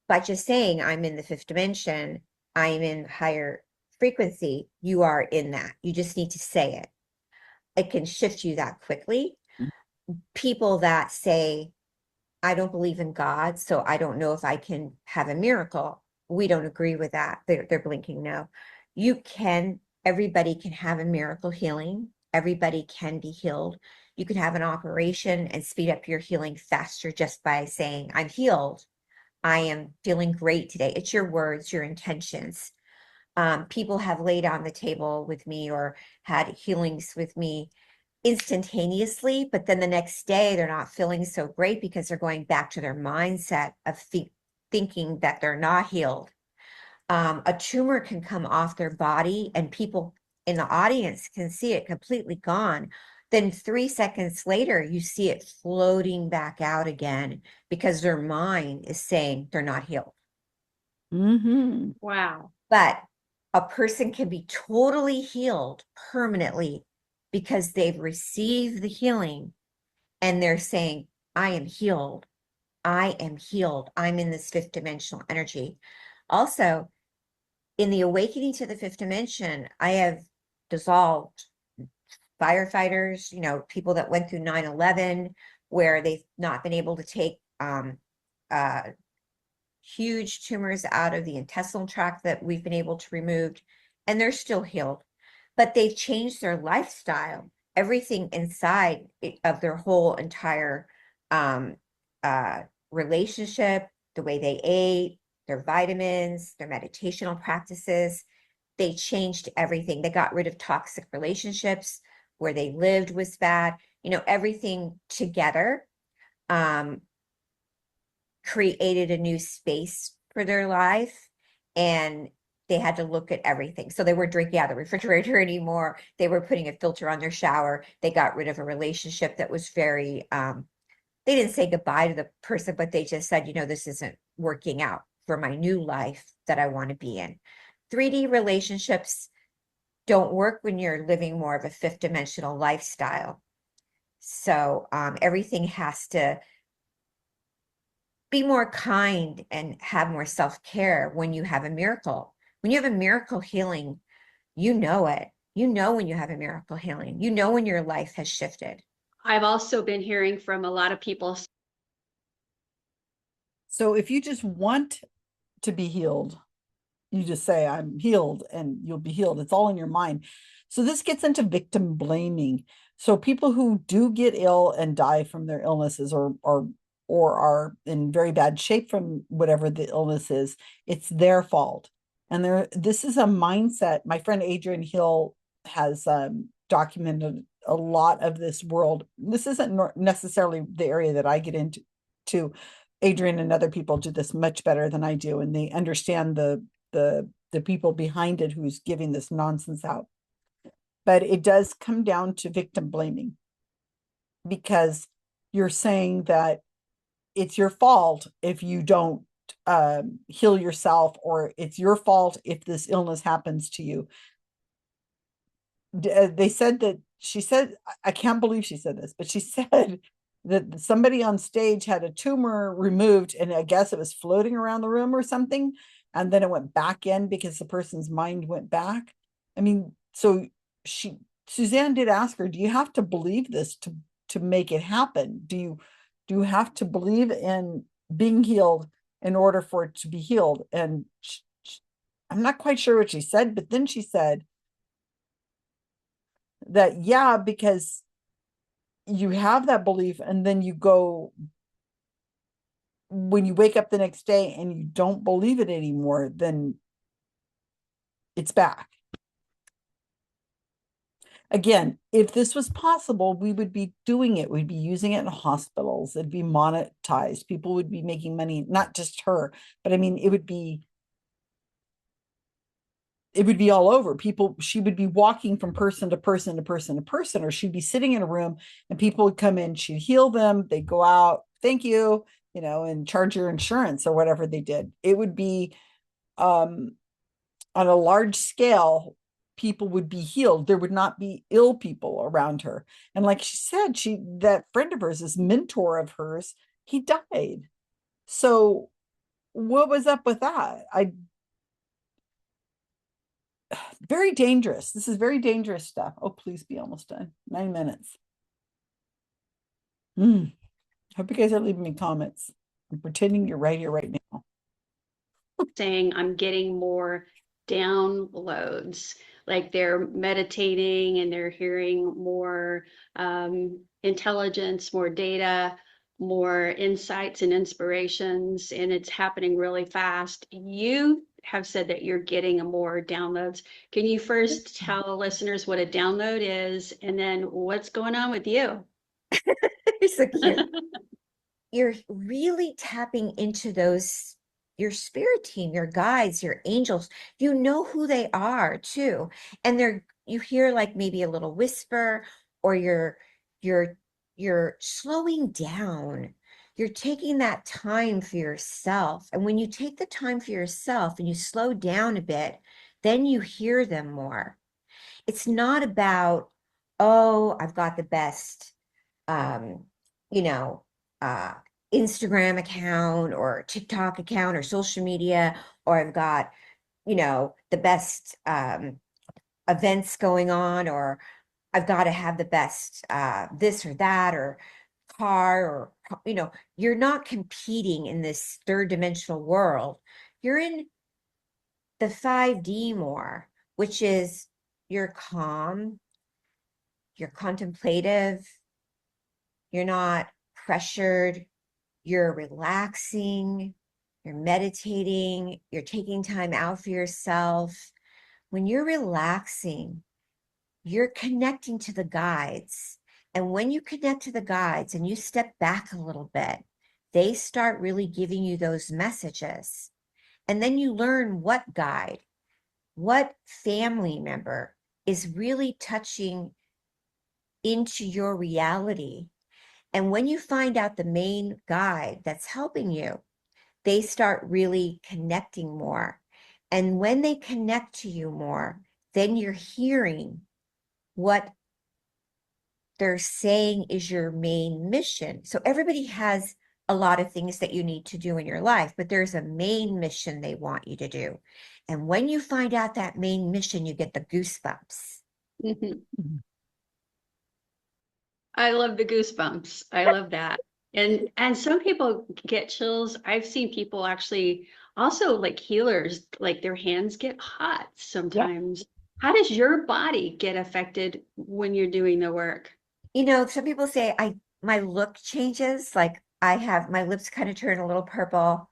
by just saying I'm in the fifth dimension, I'm in higher frequency, you are in that. You just need to say it. It can shift you that quickly. People that say, I don't believe in God, so I don't know if I can have a miracle. We don't agree with that. They're blinking no. You can, everybody can have a miracle healing. Everybody can be healed. You can have an operation and speed up your healing faster just by saying, I'm healed. I am feeling great today. It's your words, your intentions. People have laid on the table with me or had healings with me instantaneously, but then the next day they're not feeling so great because they're going back to their mindset of thinking that they're not healed. A tumor can come off their body and people in the audience can see it completely gone. Then 3 seconds later, you see it floating back out again because their mind is saying they're not healed. Mm-hmm. Wow. But a person can be totally healed permanently because they've received the healing and they're saying, I am healed. I am healed. I'm in this fifth dimensional energy. Also, in the awakening to the fifth dimension, I have dissolved firefighters, people that went through 9/11, where they've not been able to take uh, huge tumors out of the intestinal tract that we've been able to remove, and they're still healed. But they've changed their lifestyle, everything inside of their whole entire um, uh, relationship, the way they ate, their vitamins, their meditational practices. They changed everything. They got rid of toxic relationships. Where they lived was bad, everything together. Created a new space for their life, and they had to look at everything. So they weren't drinking out of the refrigerator anymore. They were putting a filter on their shower. They got rid of a relationship that was very, they didn't say goodbye to the person, but they just said, this isn't working out for my new life that I want to be in. 3D relationships don't work when you're living more of a fifth dimensional lifestyle. So everything has to be more kind and have more self-care when you have a miracle. When you have a miracle healing, you know it. You know when you have a miracle healing. You know when your life has shifted. I've also been hearing from a lot of people. So if you just want to be healed, you just say, I'm healed, and you'll be healed. It's all in your mind. So this gets into victim blaming. So people who do get ill and die from their illnesses, or are in very bad shape from whatever the illness is, it's their fault. And this is a mindset. My friend Adrian Hill has documented a lot of this world. This isn't necessarily the area that I get into. Adrian and other people do this much better than I do, and they understand the people behind it who's giving this nonsense out. But it does come down to victim blaming, because you're saying that it's your fault if you don't heal yourself, or it's your fault if this illness happens to you. They said that she said, I can't believe she said this, but she said that somebody on stage had a tumor removed, and I guess it was floating around the room or something, and then it went back in because the person's mind went back. I mean, so Susanne did ask her, do you have to believe this to make it happen? Do you have to believe in being healed in order for it to be healed? And I'm not quite sure what she said, but then she said, that, yeah, because you have that belief and then you go, when you wake up the next day and you don't believe it anymore, then it's back. Again, if this was possible, we would be doing it. We'd be using it in hospitals. It'd be monetized. People would be making money, not just her, but I mean, it would be all over. People, she would be walking from person to person to person to person, or she'd be sitting in a room and people would come in, she'd heal them, they'd go out, thank you, and charge your insurance or whatever they did. It would be on a large scale. People would be healed. There would not be ill people around her. And like she said, that friend of hers, this mentor of hers, he died. So what was up with that? Very dangerous. This is very dangerous stuff. Oh, please be almost done. 9 minutes. Hope you guys are leaving me comments. I'm pretending you're right here right now. Saying I'm getting more downloads, like they're meditating and they're hearing more intelligence, more data, more insights and inspirations, and it's happening really fast. You have said that you're getting more downloads. Can you first tell listeners what a download is and then what's going on with you? You're so cute. You're really tapping into your spirit team, your guides, your angels. You know who they are too. And you hear like maybe a little whisper, or you're slowing down. You're taking that time for yourself. And when you take the time for yourself and you slow down a bit, then you hear them more. It's not about, oh, I've got the best um, you know, uh, Instagram account or TikTok account or social media, or I've got, the best events going on, or I've got to have the best this or that, or car, or, you're not competing in this third dimensional world. You're in the 5D more, which is you're calm, you're contemplative, you're not pressured, you're relaxing, you're meditating, you're taking time out for yourself. When you're relaxing, you're connecting to the guides. And when you connect to the guides and you step back a little bit, they start really giving you those messages. And then you learn what guide, what family member is really touching into your reality. And when you find out the main guide that's helping you, they start really connecting more. And when they connect to you more, then you're hearing what they're saying is your main mission. So everybody has a lot of things that you need to do in your life, but there's a main mission they want you to do. And when you find out that main mission, you get the goosebumps. Mm-hmm. I love the goosebumps. I love that. And some people get chills. I've seen people actually also, like healers, like their hands get hot sometimes. How does your body get affected when you're doing the work? Some people say my look changes. Like I have my lips kind of turn a little purple.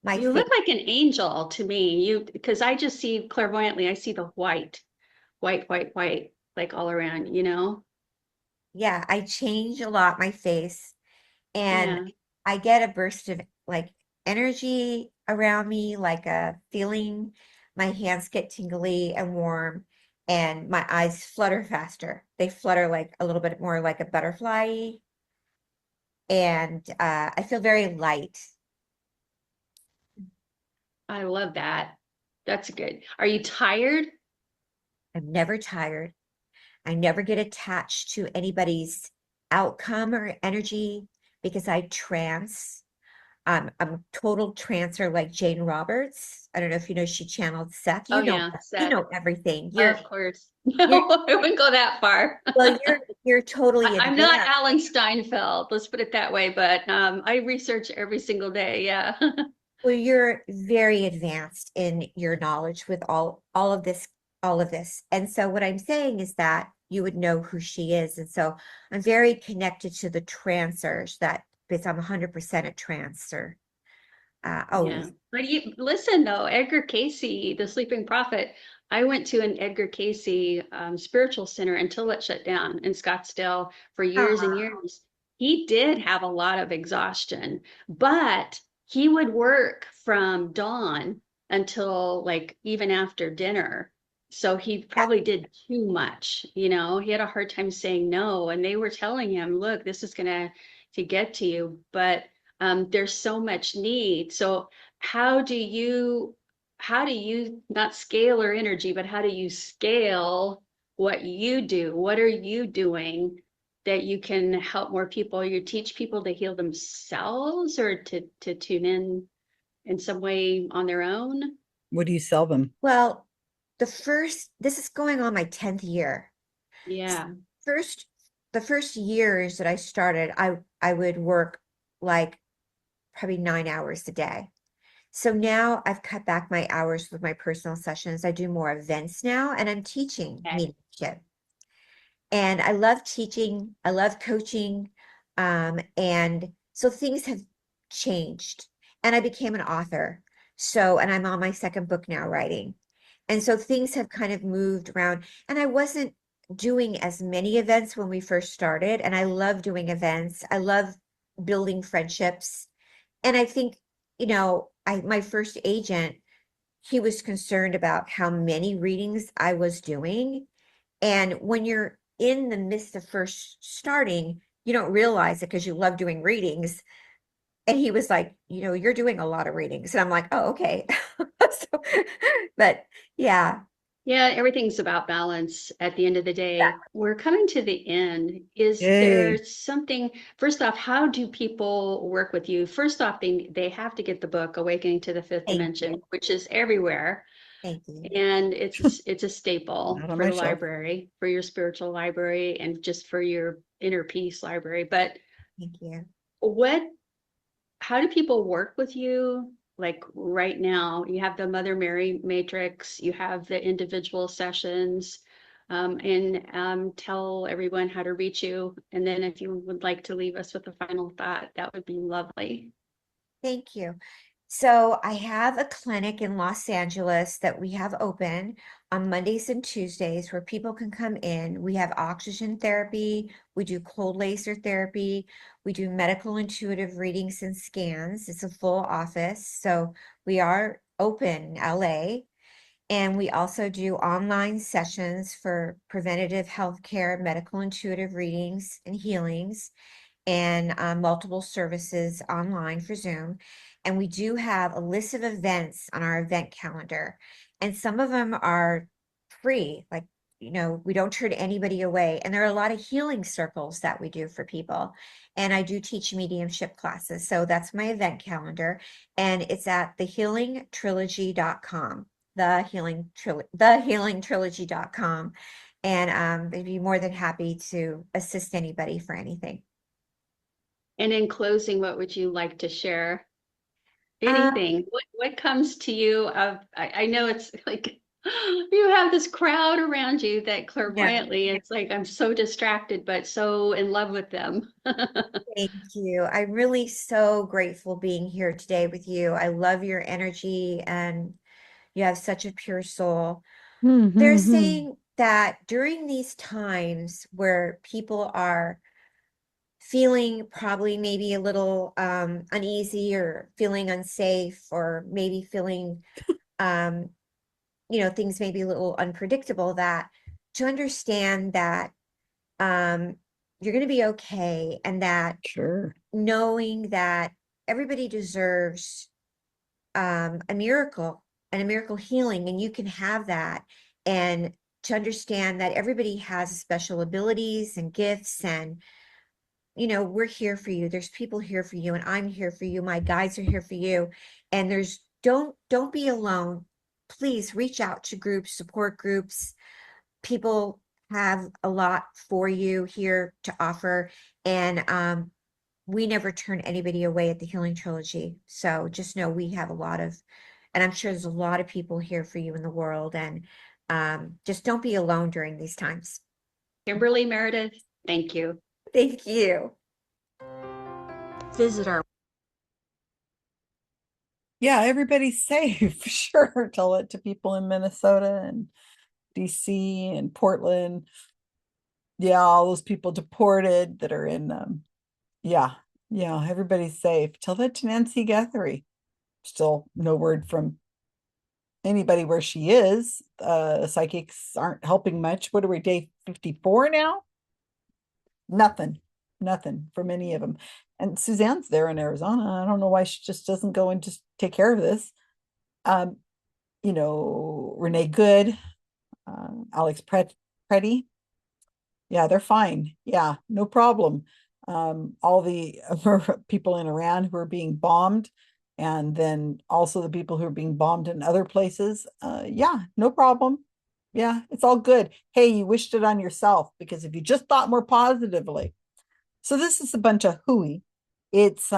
My You face, look like an angel to me. Because I just see clairvoyantly, I see the white, white, white, white, like all around, yeah, I change a lot, my face, and Yeah. I get a burst of like energy around me, like a feeling. My hands get tingly and warm, and my eyes flutter faster. They flutter like a little bit more like a butterfly, and I feel very light. I love that. That's good. Are you tired? I'm never tired. I never get attached to anybody's outcome or energy because I trance. I'm total trancer like Jane Roberts. I don't know if you know, she channeled Seth. Oh You know, yeah, you Seth. know everything. Of course. You're No, I wouldn't go that far. well, you're totally I'm not advanced. Alan Steinfeld, let's put it that way, but I research every single day. Yeah. Well, you're very advanced in your knowledge with all of this, all of this. And so what I'm saying is that you would know who she is. And so I'm very connected to the trancers that, because I'm 100% a trancer, Yeah. always. But you listen though, Edgar Casey, the Sleeping Prophet, I went to an Edgar Casey spiritual center until it shut down in Scottsdale for years and Ah, years. He did have a lot of exhaustion, but he would work from dawn until like even after dinner. So he yeah, probably did too much, you know. He had a hard time saying no, and they were telling him, "Look, this is gonna to get to you." But there's so much need. So how do you not scale or energy, but how do you scale what you do? What are you doing that you can help more people? You teach people to heal themselves or to tune in some way on their own? What do you sell them? well, this is going on my 10th year. Yeah. First, the first years that I started, I would work like probably 9 hours a day. So now I've cut back my hours with my personal sessions. I do more events now, and I'm teaching Okay. mediumship. And I love teaching, I love coaching. And so things have changed. And I became an author. So, and I'm on my second book now writing. And so things have kind of moved around. And I wasn't doing as many events when we first started. And I love doing events. I love building friendships. And I think, my first agent, he was concerned about how many readings I was doing. And when you're in the midst of first starting, you don't realize it because you love doing readings. And he was like, you're doing a lot of readings. And I'm like, oh, okay. So, but yeah. Yeah, everything's about balance at the end of the day. We're coming to the end. Is there Yay. something, first off, how do people work with you? First off, they have to get the book Awakening to the Fifth Thank you. Dimension, which is everywhere. Thank you. And it's a staple Not on for my the shelf. library, for your spiritual library and just for your inner peace library. But Thank you. what how do people work with you? Like right now, you have the Mother Mary matrix, you have the individual sessions, and tell everyone how to reach you. And then if you would like to leave us with a final thought, that would be lovely. Thank you. So I have a clinic in Los Angeles that we have open on Mondays and Tuesdays where people can come in. We have oxygen therapy, we do cold laser therapy, we do medical intuitive readings and scans. It's a full office. So we are open in LA. And we also do online sessions for preventative healthcare, medical intuitive readings and healings, and multiple services online for Zoom. And we do have a list of events on our event calendar. And some of them are free, like, we don't turn anybody away. And there are a lot of healing circles that we do for people. And I do teach mediumship classes. So that's my event calendar. And it's at thehealingtrilogy.com, thehealingtrilogy.com. And they'd be more than happy to assist anybody for anything. And in closing, what would you like to share? Um, Anything. What comes to you of I know it's like you have this crowd around you that no, clairvoyantly it's like I'm so distracted, but so in love with them. thank you. I'm really so grateful being here today with you. I love your energy and you have such a pure soul. They're Hmm. saying that during these times where people are feeling probably maybe a little uneasy or feeling unsafe or maybe feeling um, things may be a little unpredictable, that to understand that um, you're going to be okay, and that Sure. knowing that everybody deserves a miracle and a miracle healing, and you can have that, and to understand that everybody has special abilities and gifts, and we're here for you. There's people here for you, and I'm here for you. My guides are here for you. And don't be alone. Please reach out to groups, support groups. People have a lot for you here to offer. And we never turn anybody away at the Healing Trilogy. So just know we have and I'm sure there's a lot of people here for you in the world. And just don't be alone during these times. Kimberly Meredith, thank you. Thank you. Visit our Yeah, everybody's safe. Sure. Tell it to people in Minnesota and DC and Portland. Yeah, all those people deported that are in yeah, yeah, everybody's safe. Tell that to Nancy Guthrie. Still no word from anybody where she is. Psychics aren't helping much. What are we, day 54 now? Nothing from any of them. And Suzanne's there in Arizona. I don't know why she just doesn't go and just take care of this. Um, Renee Good, Alex Preddy. Yeah, they're fine. Yeah, no problem. All the people in Iran who are being bombed, and then also the people who are being bombed in other places. Yeah, no problem. Yeah, it's all good. Hey, you wished it on yourself, because if you just thought more positively. So this is a bunch of hooey. It's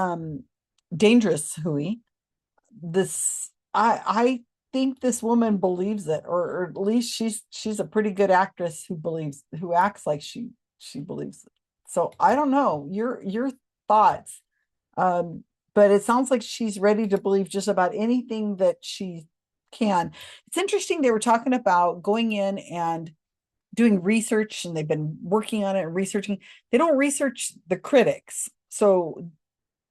dangerous hooey. I think this woman believes it, or at least she's a pretty good actress who acts like she believes it. So I don't know your thoughts, but it sounds like she's ready to believe just about anything that she can. It's interesting, they were talking about going in and doing research, and they've been working on it and researching. They don't research the critics, so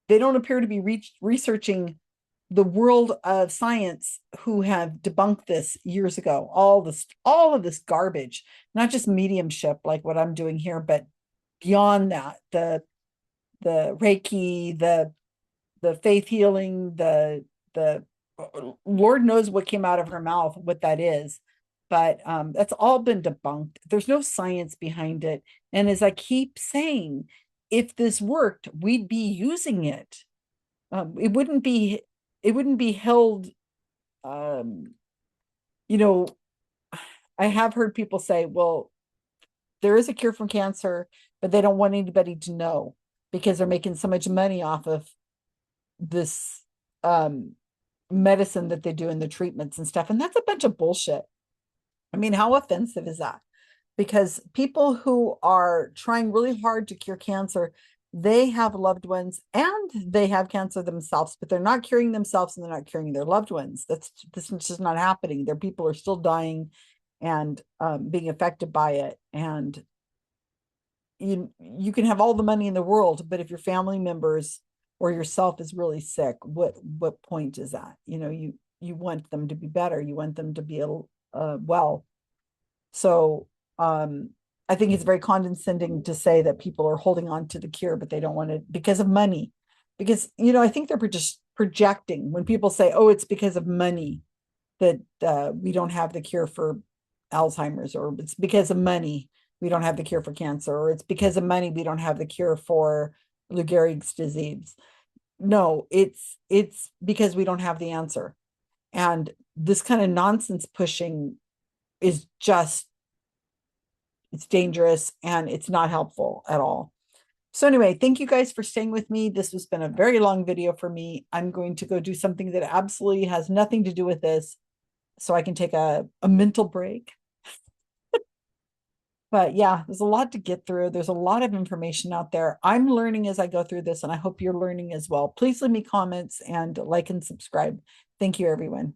they don't appear to be researching the world of science who have debunked this years ago. All of this garbage, not just mediumship like what I'm doing here, but beyond that, the Reiki, the faith healing, the Lord knows what came out of her mouth, what that is. But that's all been debunked. There's no science behind it. And as I keep saying, if this worked, we'd be using it. It wouldn't be held. Um, you know, I have heard people say, well, there is a cure from cancer, but they don't want anybody to know because they're making so much money off of this medicine that they do in the treatments and stuff. And that's a bunch of bullshit. I mean, how offensive is that? Because people who are trying really hard to cure cancer, they have loved ones and they have cancer themselves, but they're not curing themselves and they're not curing their loved ones. This is just not happening. Their people are still dying and being affected by it. And you can have all the money in the world, but if your family members or yourself is really sick, what point is that? You want them to be better. You want them to be well. So I think it's very condescending to say that people are holding on to the cure, but they don't want it because of money. Because, I think they're just projecting when people say, oh, it's because of money that we don't have the cure for Alzheimer's, or it's because of money we don't have the cure for cancer, or it's because of money we don't have the cure for Lou Gehrig's disease. No, it's because we don't have the answer. And this kind of nonsense pushing is just, it's dangerous and it's not helpful at all. So anyway, thank you guys for staying with me. This has been a very long video for me. I'm going to go do something that absolutely has nothing to do with this so I can take a mental break. But yeah, there's a lot to get through. There's a lot of information out there. I'm learning as I go through this, and I hope you're learning as well. Please leave me comments and like and subscribe. Thank you, everyone.